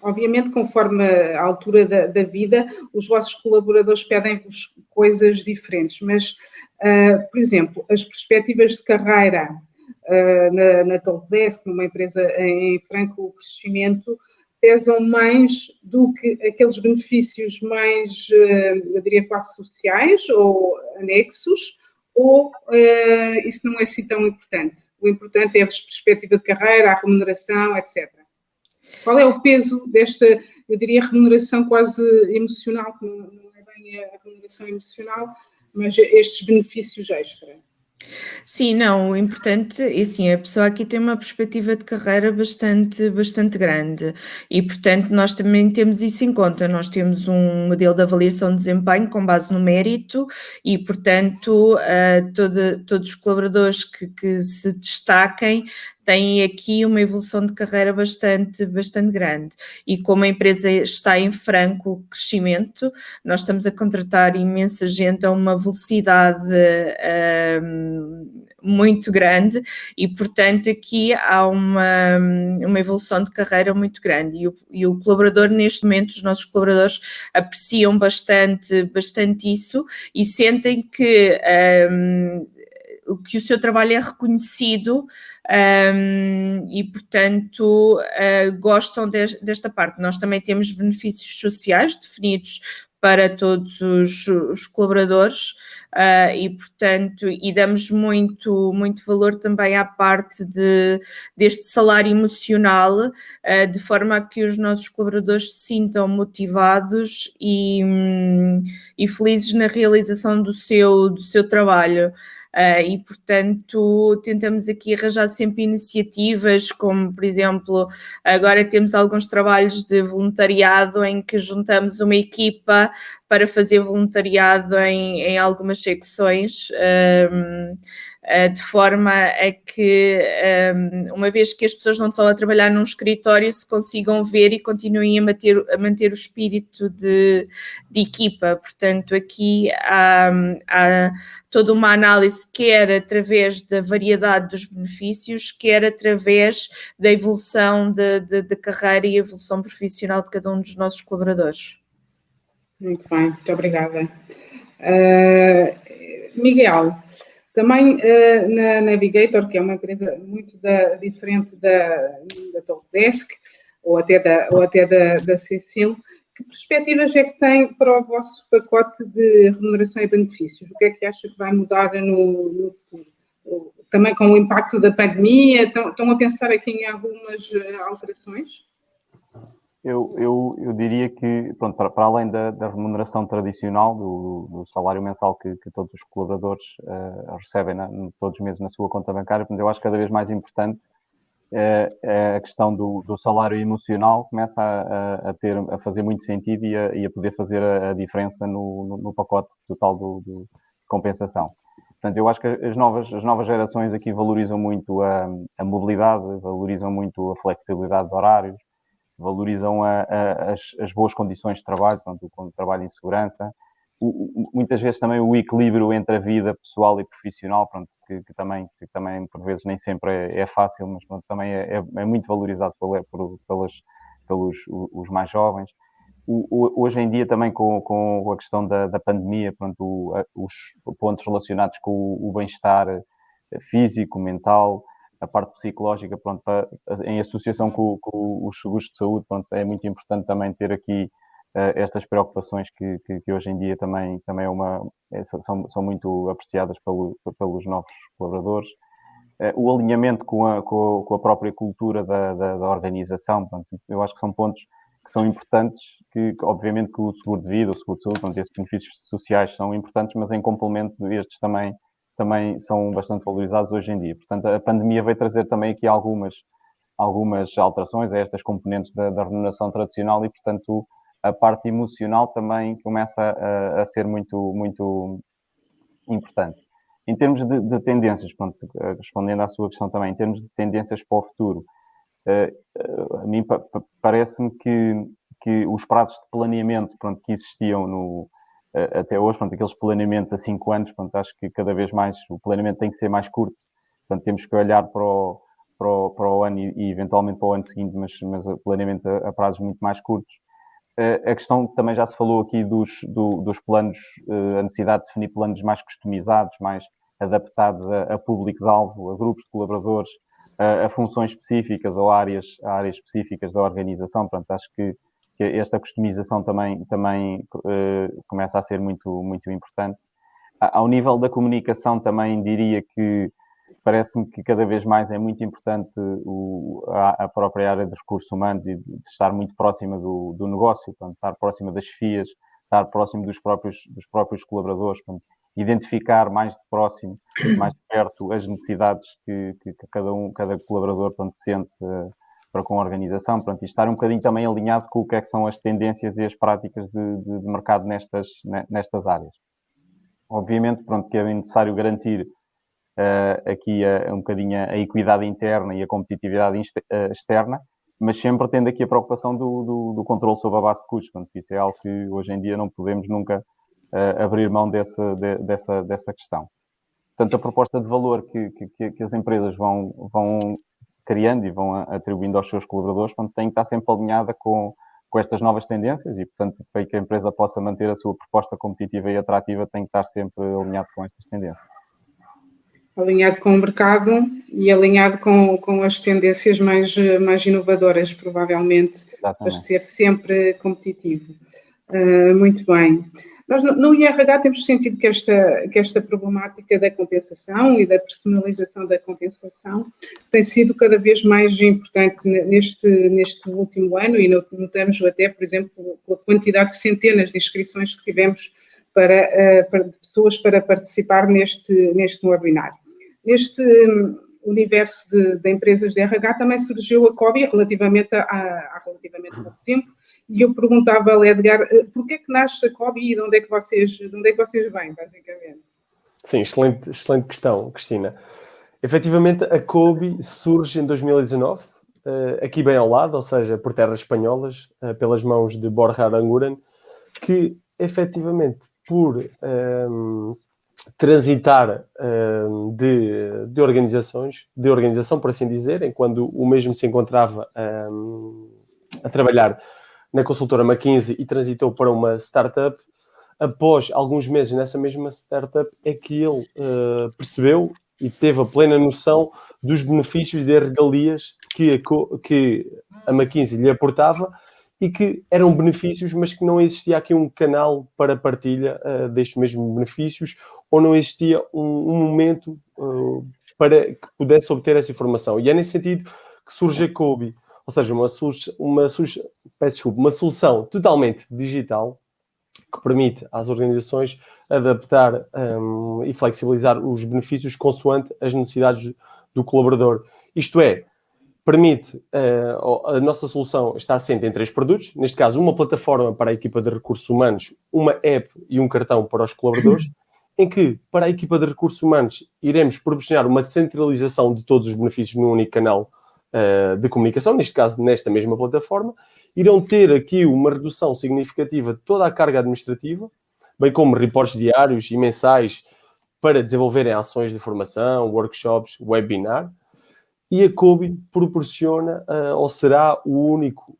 obviamente, conforme a altura da vida, os vossos colaboradores pedem-vos coisas diferentes, mas, por exemplo, as perspectivas de carreira na Talkdesk, numa empresa em franco crescimento, pesam mais do que aqueles benefícios mais, eu diria, quase sociais ou anexos, ou isso não é assim tão importante? O importante é a perspectiva de carreira, a remuneração, etc. Qual é o peso desta, eu diria, remuneração quase emocional, que não é bem a remuneração emocional, mas estes benefícios extra? Sim, não, o importante é assim, a pessoa aqui tem uma perspectiva de carreira bastante grande e, portanto, nós também temos isso em conta. Nós temos um modelo de avaliação de desempenho com base no mérito e, portanto, todos os colaboradores que se destaquem têm aqui uma evolução de carreira bastante grande. E como a empresa está em franco crescimento, nós estamos a contratar imensa gente a uma velocidade muito grande e, portanto, aqui há uma evolução de carreira muito grande e o colaborador, neste momento, os nossos colaboradores apreciam bastante isso e sentem que o seu trabalho é reconhecido e, portanto, gostam desta parte. Nós também temos benefícios sociais definidos para todos os colaboradores e, portanto, e damos muito valor também à parte deste salário emocional, de forma a que os nossos colaboradores se sintam motivados e felizes na realização do seu trabalho. E, portanto, tentamos aqui arranjar sempre iniciativas, como, por exemplo, agora temos alguns trabalhos de voluntariado em que juntamos uma equipa para fazer voluntariado em algumas secções, de forma a que, uma vez que as pessoas não estão a trabalhar num escritório, se consigam ver e continuem a manter o espírito de equipa. Portanto, aqui há toda uma análise, quer através da variedade dos benefícios, quer através da evolução da carreira e evolução profissional de cada um dos nossos colaboradores. Muito bem, muito obrigada. Miguel, também na Navigator, que é uma empresa muito diferente da Talkdesk ou até da Cecil, que perspectivas é que tem para o vosso pacote de remuneração e benefícios? O que é que acha que vai mudar no futuro? Também com o impacto da pandemia, estão a pensar aqui em algumas alterações? Eu diria que, pronto, para além da remuneração tradicional, do salário mensal que todos os colaboradores recebem todos os meses na sua conta bancária, eu acho que cada vez mais importante a questão do salário emocional começa a fazer muito sentido e a poder fazer a diferença no pacote total de compensação. Portanto, eu acho que as novas gerações aqui valorizam muito a mobilidade, valorizam muito a flexibilidade de horários, valorizam as boas condições de trabalho, portanto, o trabalho em segurança, muitas vezes também o equilíbrio entre a vida pessoal e profissional, pronto, que também por vezes nem sempre é fácil, mas pronto, também é muito valorizado pelos os mais jovens. Hoje em dia também com a questão da pandemia, pronto, os pontos relacionados com o bem-estar físico, mental, a parte psicológica, pronto, em associação com os seguros de saúde, pronto, é muito importante também ter aqui estas preocupações que hoje em dia também são muito apreciadas pelos novos colaboradores. O alinhamento com a própria cultura da organização, pronto, eu acho que são pontos que são importantes, que obviamente que o seguro de vida, o seguro de saúde, pronto, esses benefícios sociais são importantes, mas em complemento estes também são bastante valorizados hoje em dia. Portanto, a pandemia veio trazer também aqui algumas alterações a estas componentes da remuneração tradicional e, portanto, a parte emocional também começa a ser muito, muito importante. Em termos de tendências, pronto, respondendo à sua questão também, em termos de tendências para o futuro, a mim parece-me que os prazos de planeamento, pronto, que existiam até hoje, pronto, aqueles planeamentos a 5 anos, pronto, acho que cada vez mais o planeamento tem que ser mais curto, portanto temos que olhar para o ano e eventualmente para o ano seguinte, mas planeamentos a prazos muito mais curtos. A questão que também já se falou aqui dos planos, a necessidade de definir planos mais customizados, mais adaptados a públicos-alvo, a grupos de colaboradores, a funções específicas ou áreas específicas da organização. Portanto, acho que esta customização também começa a ser muito, muito importante. Ao nível da comunicação também diria que parece-me que cada vez mais é muito importante a própria área de recursos humanos e de estar muito próxima do negócio, portanto, estar próxima das chefias, estar próximo dos próprios colaboradores, portanto, identificar mais de próximo, mais de perto as necessidades que cada colaborador, portanto, sente para com a organização, portanto, e estar um bocadinho também alinhado com o que é que são as tendências e as práticas de mercado nestas áreas. Obviamente, pronto, que é necessário garantir aqui um bocadinho a equidade interna e a competitividade externa, mas sempre tendo aqui a preocupação do controle sobre a base de custos. Portanto, isso é algo que hoje em dia não podemos nunca abrir mão dessa questão. Portanto, a proposta de valor que as empresas vão criando e vão atribuindo aos seus colaboradores, portanto, tem que estar sempre alinhada com estas novas tendências e, portanto, para que a empresa possa manter a sua proposta competitiva e atrativa, tem que estar sempre alinhado com estas tendências. Alinhado com o mercado e alinhado com as tendências mais inovadoras, provavelmente, para ser sempre competitivo. Muito bem. Nós, no IRH, temos sentido que esta problemática da compensação e da personalização da compensação tem sido cada vez mais importante neste último ano e notamos até, por exemplo, pela quantidade de centenas de inscrições que tivemos de pessoas para participar neste webinar. Neste universo de empresas de RH também surgiu a COBI relativamente há relativamente pouco tempo. E eu perguntava ao Edgar, porquê é que nasce a COBI e de onde é que vocês vêm, basicamente? Sim, excelente questão, Cristina. Efetivamente, a COBI surge em 2019, aqui bem ao lado, ou seja, por terras espanholas, pelas mãos de Borja Aranguren, que efetivamente por transitar de organização, por assim dizer, enquanto o mesmo se encontrava a trabalhar na consultora McKinsey e transitou para uma startup. Após alguns meses nessa mesma startup é que ele percebeu e teve a plena noção dos benefícios e regalias que a McKinsey lhe aportava e que eram benefícios, mas que não existia aqui um canal para partilha destes mesmos benefícios ou não existia um momento para que pudesse obter essa informação. E é nesse sentido que surge a COBI, ou seja, uma solução totalmente digital que permite às organizações adaptar e flexibilizar os benefícios consoante as necessidades do colaborador. Isto é, permite, a nossa solução está assente em 3 produtos, neste caso uma plataforma para a equipa de recursos humanos, uma app e um cartão para os colaboradores, em que, para a equipa de recursos humanos, iremos proporcionar uma centralização de todos os benefícios num único canal de comunicação, neste caso nesta mesma plataforma. Irão ter aqui uma redução significativa de toda a carga administrativa, bem como reportes diários e mensais para desenvolverem ações de formação, workshops, webinar. E a COBI proporciona ou será o único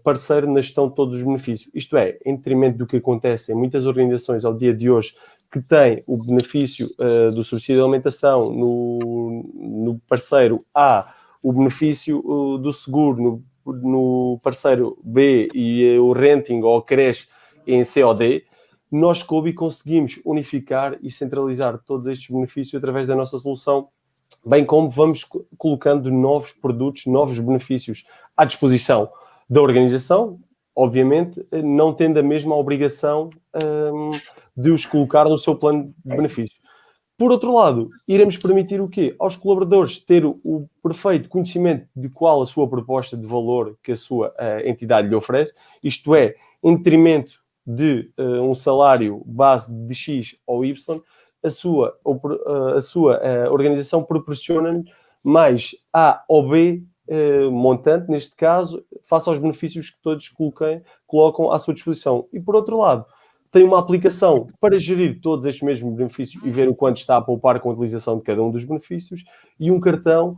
parceiro na gestão de todos os benefícios. Isto é, em detrimento do que acontece em muitas organizações ao dia de hoje, que têm o benefício do subsídio de alimentação no parceiro A, o benefício do seguro no parceiro B e o renting ou creche em C ou D, nós, COBI, conseguimos unificar e centralizar todos estes benefícios através da nossa solução, bem como vamos colocando novos produtos, novos benefícios à disposição da organização, obviamente não tendo a mesma obrigação de os colocar no seu plano de benefícios. Por outro lado, iremos permitir o quê? Aos colaboradores ter o perfeito conhecimento de qual a sua proposta de valor que a sua entidade lhe oferece, isto é, em detrimento de um salário base de X ou Y, a sua organização proporciona-lhe mais A ou B montante, neste caso, face aos benefícios que todos colocam à sua disposição. E, por outro lado, tem uma aplicação para gerir todos estes mesmos benefícios e ver o quanto está a poupar com a utilização de cada um dos benefícios, e um cartão,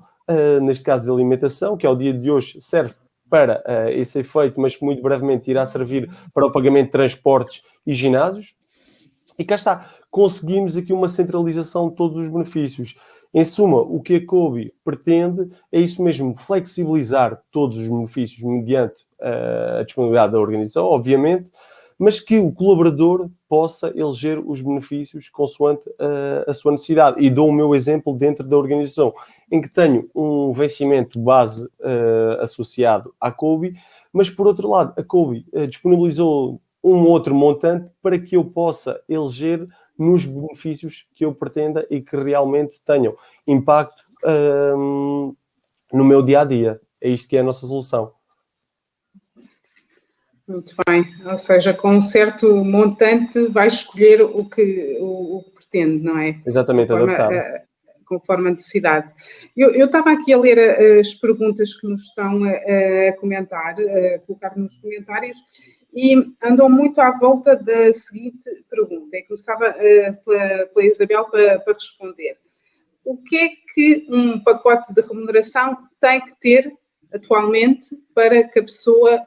neste caso de alimentação, que ao dia de hoje serve para esse efeito, mas muito brevemente irá servir para o pagamento de transportes e ginásios. E cá está, conseguimos aqui uma centralização de todos os benefícios. Em suma, o que a COBI pretende é isso mesmo, flexibilizar todos os benefícios mediante a disponibilidade da organização, obviamente, mas que o colaborador possa eleger os benefícios consoante a sua necessidade. E dou o meu exemplo dentro da organização, em que tenho um vencimento base associado à COBI, mas, por outro lado, a COBI disponibilizou um outro montante para que eu possa eleger nos benefícios que eu pretenda e que realmente tenham impacto no meu dia-a-dia. É isto que é a nossa solução. Muito bem, ou seja, com um certo montante vai escolher o que pretende, não é? Exatamente, adaptado. conforme a necessidade. Eu estava aqui a ler as perguntas que nos estão a comentar, a colocar nos comentários, e andam muito à volta da seguinte pergunta. Eu começava pela Isabel para responder. O que é que um pacote de remuneração tem que ter atualmente para que a pessoa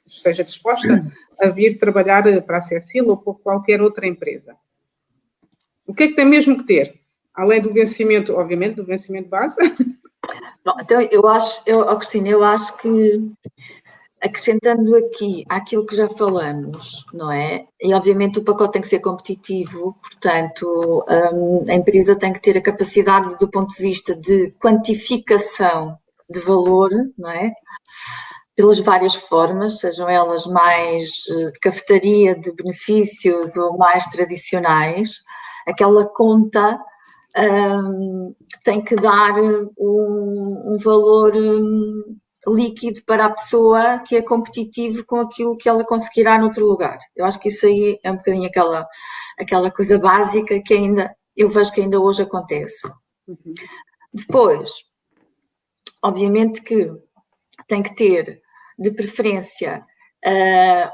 esteja disposta a vir trabalhar para a Cecil ou para qualquer outra empresa? O que é que tem mesmo que ter? Além do vencimento, obviamente, do vencimento base. Não, então, Cristina, eu acho que acrescentando aqui àquilo que já falamos, não é? E obviamente o pacote tem que ser competitivo, portanto, a empresa tem que ter a capacidade do ponto de vista de quantificação de valor, não é? Pelas várias formas, sejam elas mais de cafetaria, de benefícios ou mais tradicionais, aquela conta tem que dar um valor líquido para a pessoa que é competitivo com aquilo que ela conseguirá noutro lugar. Eu acho que isso aí é um bocadinho aquela coisa básica que eu vejo que ainda hoje acontece. Depois, obviamente que tem que ter, de preferência,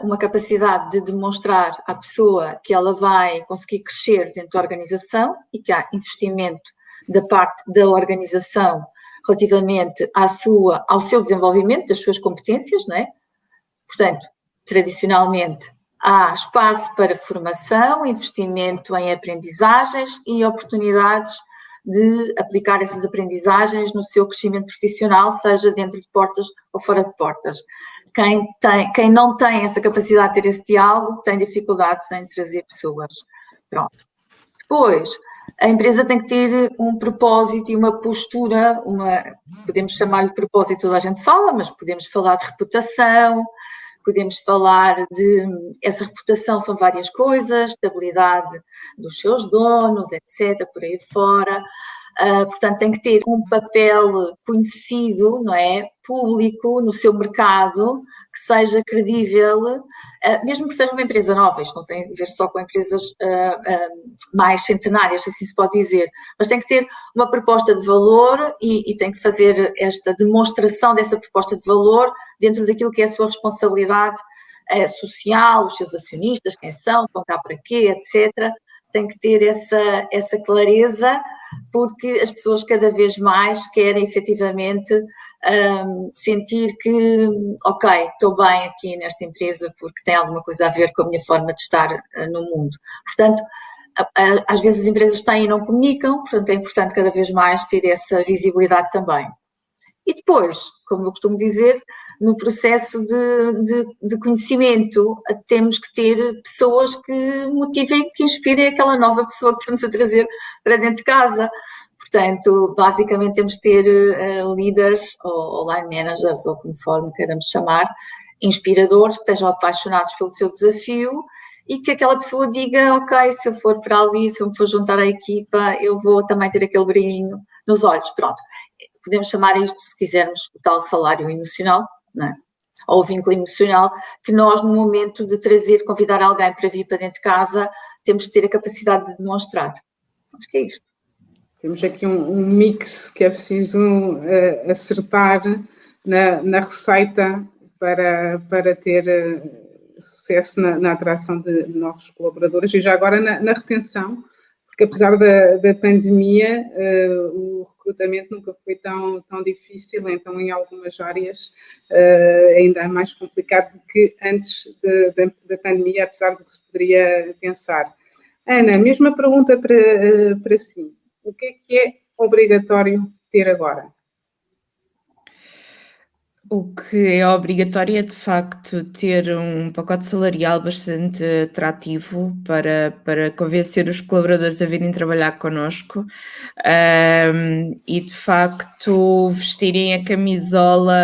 uma capacidade de demonstrar à pessoa que ela vai conseguir crescer dentro da organização e que há investimento da parte da organização relativamente ao seu desenvolvimento, das suas competências, não é? Portanto, tradicionalmente, há espaço para formação, investimento em aprendizagens e oportunidades de aplicar essas aprendizagens no seu crescimento profissional, seja dentro de portas ou fora de portas. Quem não tem essa capacidade de ter esse diálogo tem dificuldades em trazer pessoas. Pronto. Depois, a empresa tem que ter um propósito e uma postura, podemos chamar-lhe propósito, toda a gente fala, mas podemos falar de reputação, podemos falar essa reputação são várias coisas, estabilidade dos seus donos, etc., por aí fora. Portanto, tem que ter um papel conhecido, não é, público no seu mercado, que seja credível, mesmo que seja uma empresa nova. Isto não tem a ver só com empresas mais centenárias, assim se pode dizer, mas tem que ter uma proposta de valor e tem que fazer esta demonstração dessa proposta de valor dentro daquilo que é a sua responsabilidade social, os seus acionistas, quem são, estão cá para quê, etc. Tem que ter essa clareza, porque as pessoas cada vez mais querem efetivamente sentir que, ok, estou bem aqui nesta empresa porque tem alguma coisa a ver com a minha forma de estar no mundo. Portanto, às vezes as empresas têm e não comunicam, portanto é importante cada vez mais ter essa visibilidade também. E depois, como eu costumo dizer, no processo de conhecimento, temos que ter pessoas que motivem, que inspirem aquela nova pessoa que estamos a trazer para dentro de casa. Portanto, basicamente temos que ter líderes ou line managers, ou conforme queiramos chamar, inspiradores, que estejam apaixonados pelo seu desafio e que aquela pessoa diga, ok, se eu for para ali, se eu me for juntar à equipa, eu vou também ter aquele brilhinho nos olhos. Pronto. Podemos chamar isto, se quisermos, o tal salário emocional, não é? Ou o vínculo emocional, que nós, no momento de convidar alguém para vir para dentro de casa, temos que ter a capacidade de demonstrar. Acho que é isto. Temos aqui um mix que é preciso acertar na receita para ter sucesso na atração de novos colaboradores e já agora na retenção, porque apesar da pandemia, o recrutamento nunca foi tão difícil, então em algumas áreas ainda é mais complicado do que antes da pandemia, apesar do que se poderia pensar. Ana, mesma pergunta para si. O que é obrigatório ter agora? O que é obrigatório é, de facto, ter um pacote salarial bastante atrativo para convencer os colaboradores a virem trabalhar connosco e, de facto, vestirem a camisola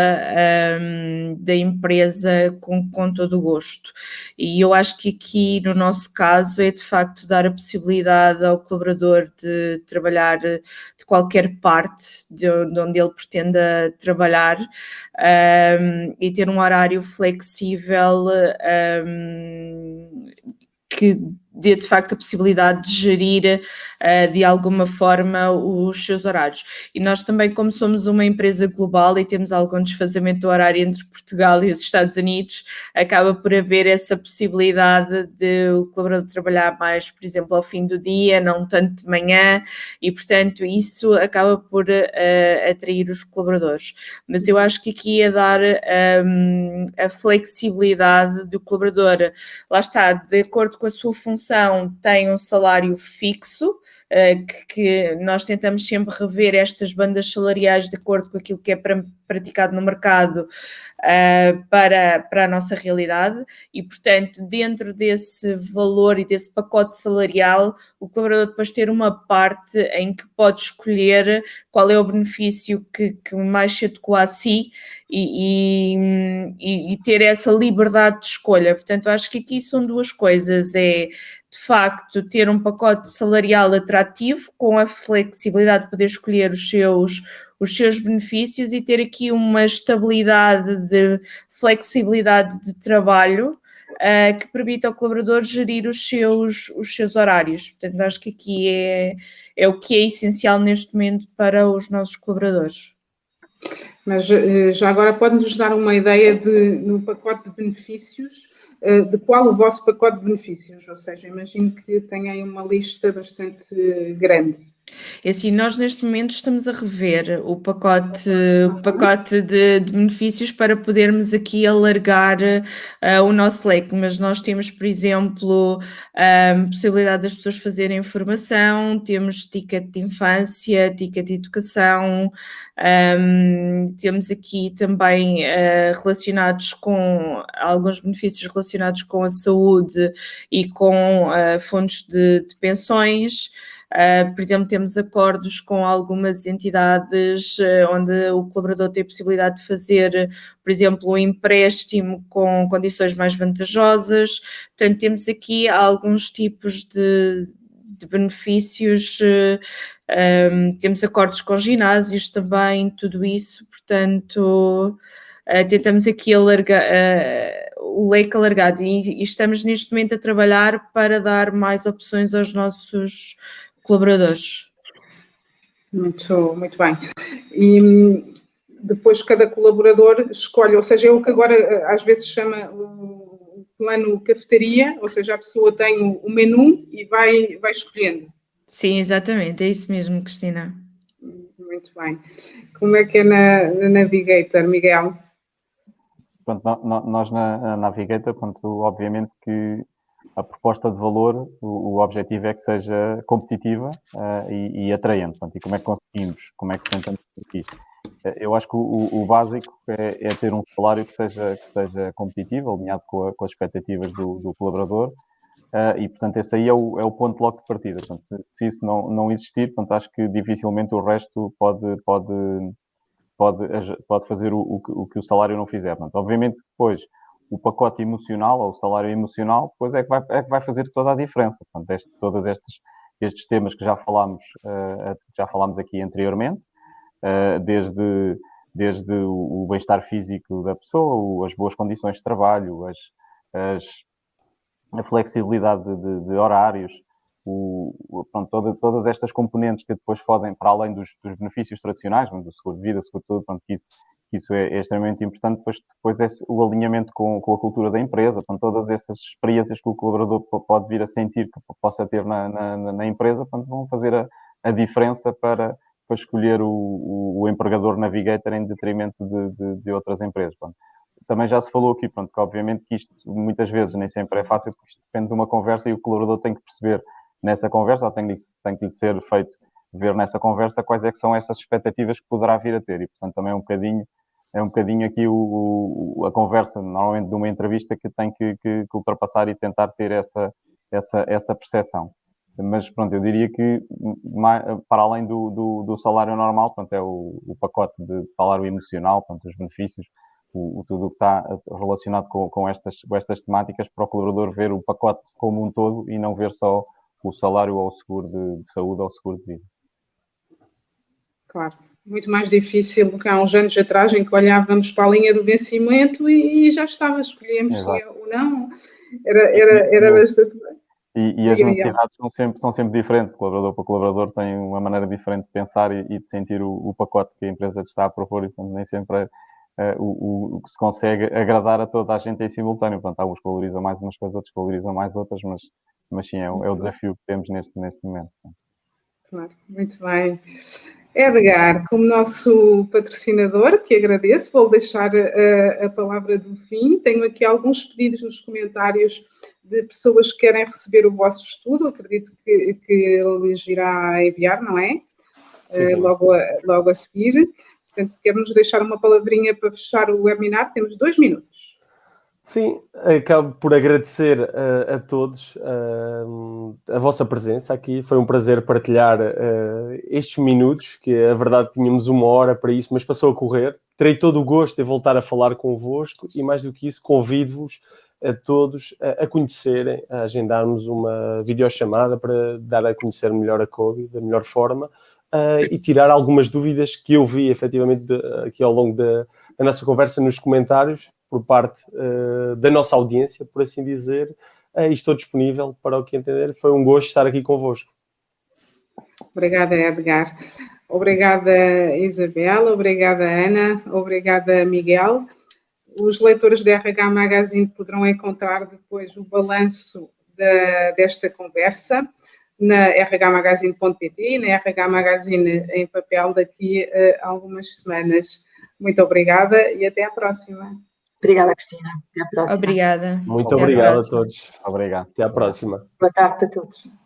da empresa com todo o gosto. E eu acho que aqui, no nosso caso, é, de facto, dar a possibilidade ao colaborador de trabalhar de qualquer parte de onde ele pretenda trabalhar, e ter um horário flexível que dê de facto a possibilidade de gerir de alguma forma os seus horários. E nós também, como somos uma empresa global e temos algum desfazamento do horário entre Portugal e os Estados Unidos, acaba por haver essa possibilidade de o colaborador trabalhar mais, por exemplo, ao fim do dia, não tanto de manhã, e portanto isso acaba por atrair os colaboradores. Mas eu acho que aqui é dar a flexibilidade do colaborador. Lá está, de acordo com a sua função, tem um salário fixo, que nós tentamos sempre rever estas bandas salariais de acordo com aquilo que é praticado no mercado para a nossa realidade e, portanto, dentro desse valor e desse pacote salarial, o colaborador depois ter uma parte em que pode escolher qual é o benefício que mais se adequa a si e ter essa liberdade de escolha. Portanto, acho que aqui são duas coisas, de facto, ter um pacote salarial atrativo, com a flexibilidade de poder escolher os seus benefícios e ter aqui uma estabilidade de flexibilidade de trabalho que permita ao colaborador gerir os seus horários. Portanto, acho que aqui é o que é essencial neste momento para os nossos colaboradores. Mas já agora pode-nos dar uma ideia no pacote de benefícios, de qual o vosso pacote de benefícios? Ou seja, imagino que tenham uma lista bastante grande. É assim, nós neste momento estamos a rever o pacote de benefícios para podermos aqui alargar o nosso leque, mas nós temos, por exemplo, a possibilidade das pessoas fazerem formação, temos ticket de infância, ticket de educação, temos aqui também relacionados com alguns benefícios relacionados com a saúde e com fundos de pensões. Por exemplo, temos acordos com algumas entidades onde o colaborador tem a possibilidade de fazer, por exemplo, um empréstimo com condições mais vantajosas. Portanto, temos aqui alguns tipos de benefícios, temos acordos com ginásios também, tudo isso. Portanto, tentamos aqui alargar o leque alargado e estamos neste momento a trabalhar para dar mais opções aos nossos colaboradores. Muito bem. E depois cada colaborador escolhe, ou seja, é o que agora às vezes chama o plano cafetaria, ou seja, a pessoa tem o menu e vai escolhendo. Sim, exatamente, é isso mesmo, Cristina. Muito bem. Como é que é na Navigator, Miguel? Pronto, nós na Navigator, obviamente que a proposta de valor, o objetivo é que seja competitiva e atraente. Portanto, e como é que conseguimos? Como é que tentamos conseguir? Eu acho que o básico é ter um salário que seja competitivo, alinhado com as expectativas do colaborador, e, portanto, esse aí é o ponto logo de partida. Portanto, se isso não existir, portanto, acho que dificilmente o resto pode fazer o que o salário não fizer. Portanto, obviamente que depois o pacote emocional ou o salário emocional, depois é que vai fazer toda a diferença. Portanto, todos estes temas que já falámos aqui anteriormente, desde o bem-estar físico da pessoa, as boas condições de trabalho, a flexibilidade de horários, todas estas componentes que depois podem, para além dos benefícios tradicionais, do seguro de vida, seguro de saúde, que isso é extremamente importante, depois é o alinhamento com a cultura da empresa, todas essas experiências que o colaborador pode vir a sentir que possa ter na empresa, vão fazer a diferença para escolher o empregador Navigator em detrimento de outras empresas. Também já se falou aqui, que obviamente que isto muitas vezes nem sempre é fácil, porque isto depende de uma conversa e o colaborador tem que perceber nessa conversa, ou tem que lhe ser feito ver nessa conversa quais é que são essas expectativas que poderá vir a ter. E, portanto, também é um bocadinho aqui a conversa, normalmente de uma entrevista, que tem que ultrapassar e tentar ter essa percepção. Mas, pronto, eu diria que, para além do salário normal, é o pacote de salário emocional, os benefícios, tudo o que está relacionado com estas temáticas, para o colaborador ver o pacote como um todo e não ver só o salário ou o seguro de saúde ou o seguro de vida. Claro. Muito mais difícil do que há uns anos atrás, em que olhávamos para a linha do vencimento e já estava, escolhemos se é ou não. Era bastante bem. E as necessidades são sempre diferentes. De colaborador para colaborador tem uma maneira diferente de pensar e de sentir o pacote que a empresa está a propor, e portanto, nem sempre o que se consegue agradar a toda a gente em simultâneo. Portanto, alguns valorizam mais umas coisas, outros valorizam mais outras, mas sim, é o desafio que temos neste momento. Sim. Claro, muito bem. Edgar, como nosso patrocinador, que agradeço, vou deixar a palavra do fim. Tenho aqui alguns pedidos nos comentários de pessoas que querem receber o vosso estudo. Acredito que ele lhes irá enviar, não é? Sim. Logo a seguir. Portanto, quer-nos deixar uma palavrinha para fechar o webinar? Temos 2 minutos. Sim, acabo por agradecer a todos a vossa presença aqui. Foi um prazer partilhar estes minutos, que a verdade tínhamos 1 hora para isso, mas passou a correr. Terei todo o gosto de voltar a falar convosco e, mais do que isso, convido-vos a todos a conhecerem, a agendarmos uma videochamada para dar a conhecer melhor a COVID, da melhor forma, e tirar algumas dúvidas que eu vi, efetivamente, aqui ao longo da nossa conversa nos comentários, por parte da nossa audiência, por assim dizer, e estou disponível para o que entender. Foi um gosto estar aqui convosco. Obrigada, Edgar. Obrigada, Isabela. Obrigada, Ana. Obrigada, Miguel. Os leitores da RH Magazine poderão encontrar depois o balanço desta conversa na rhmagazine.pt e na RH Magazine em papel daqui a algumas semanas. Muito obrigada e até à próxima. Obrigada, Cristina. Até à próxima. Obrigada. Muito obrigado a todos. Obrigado. Até à próxima. Boa tarde a todos.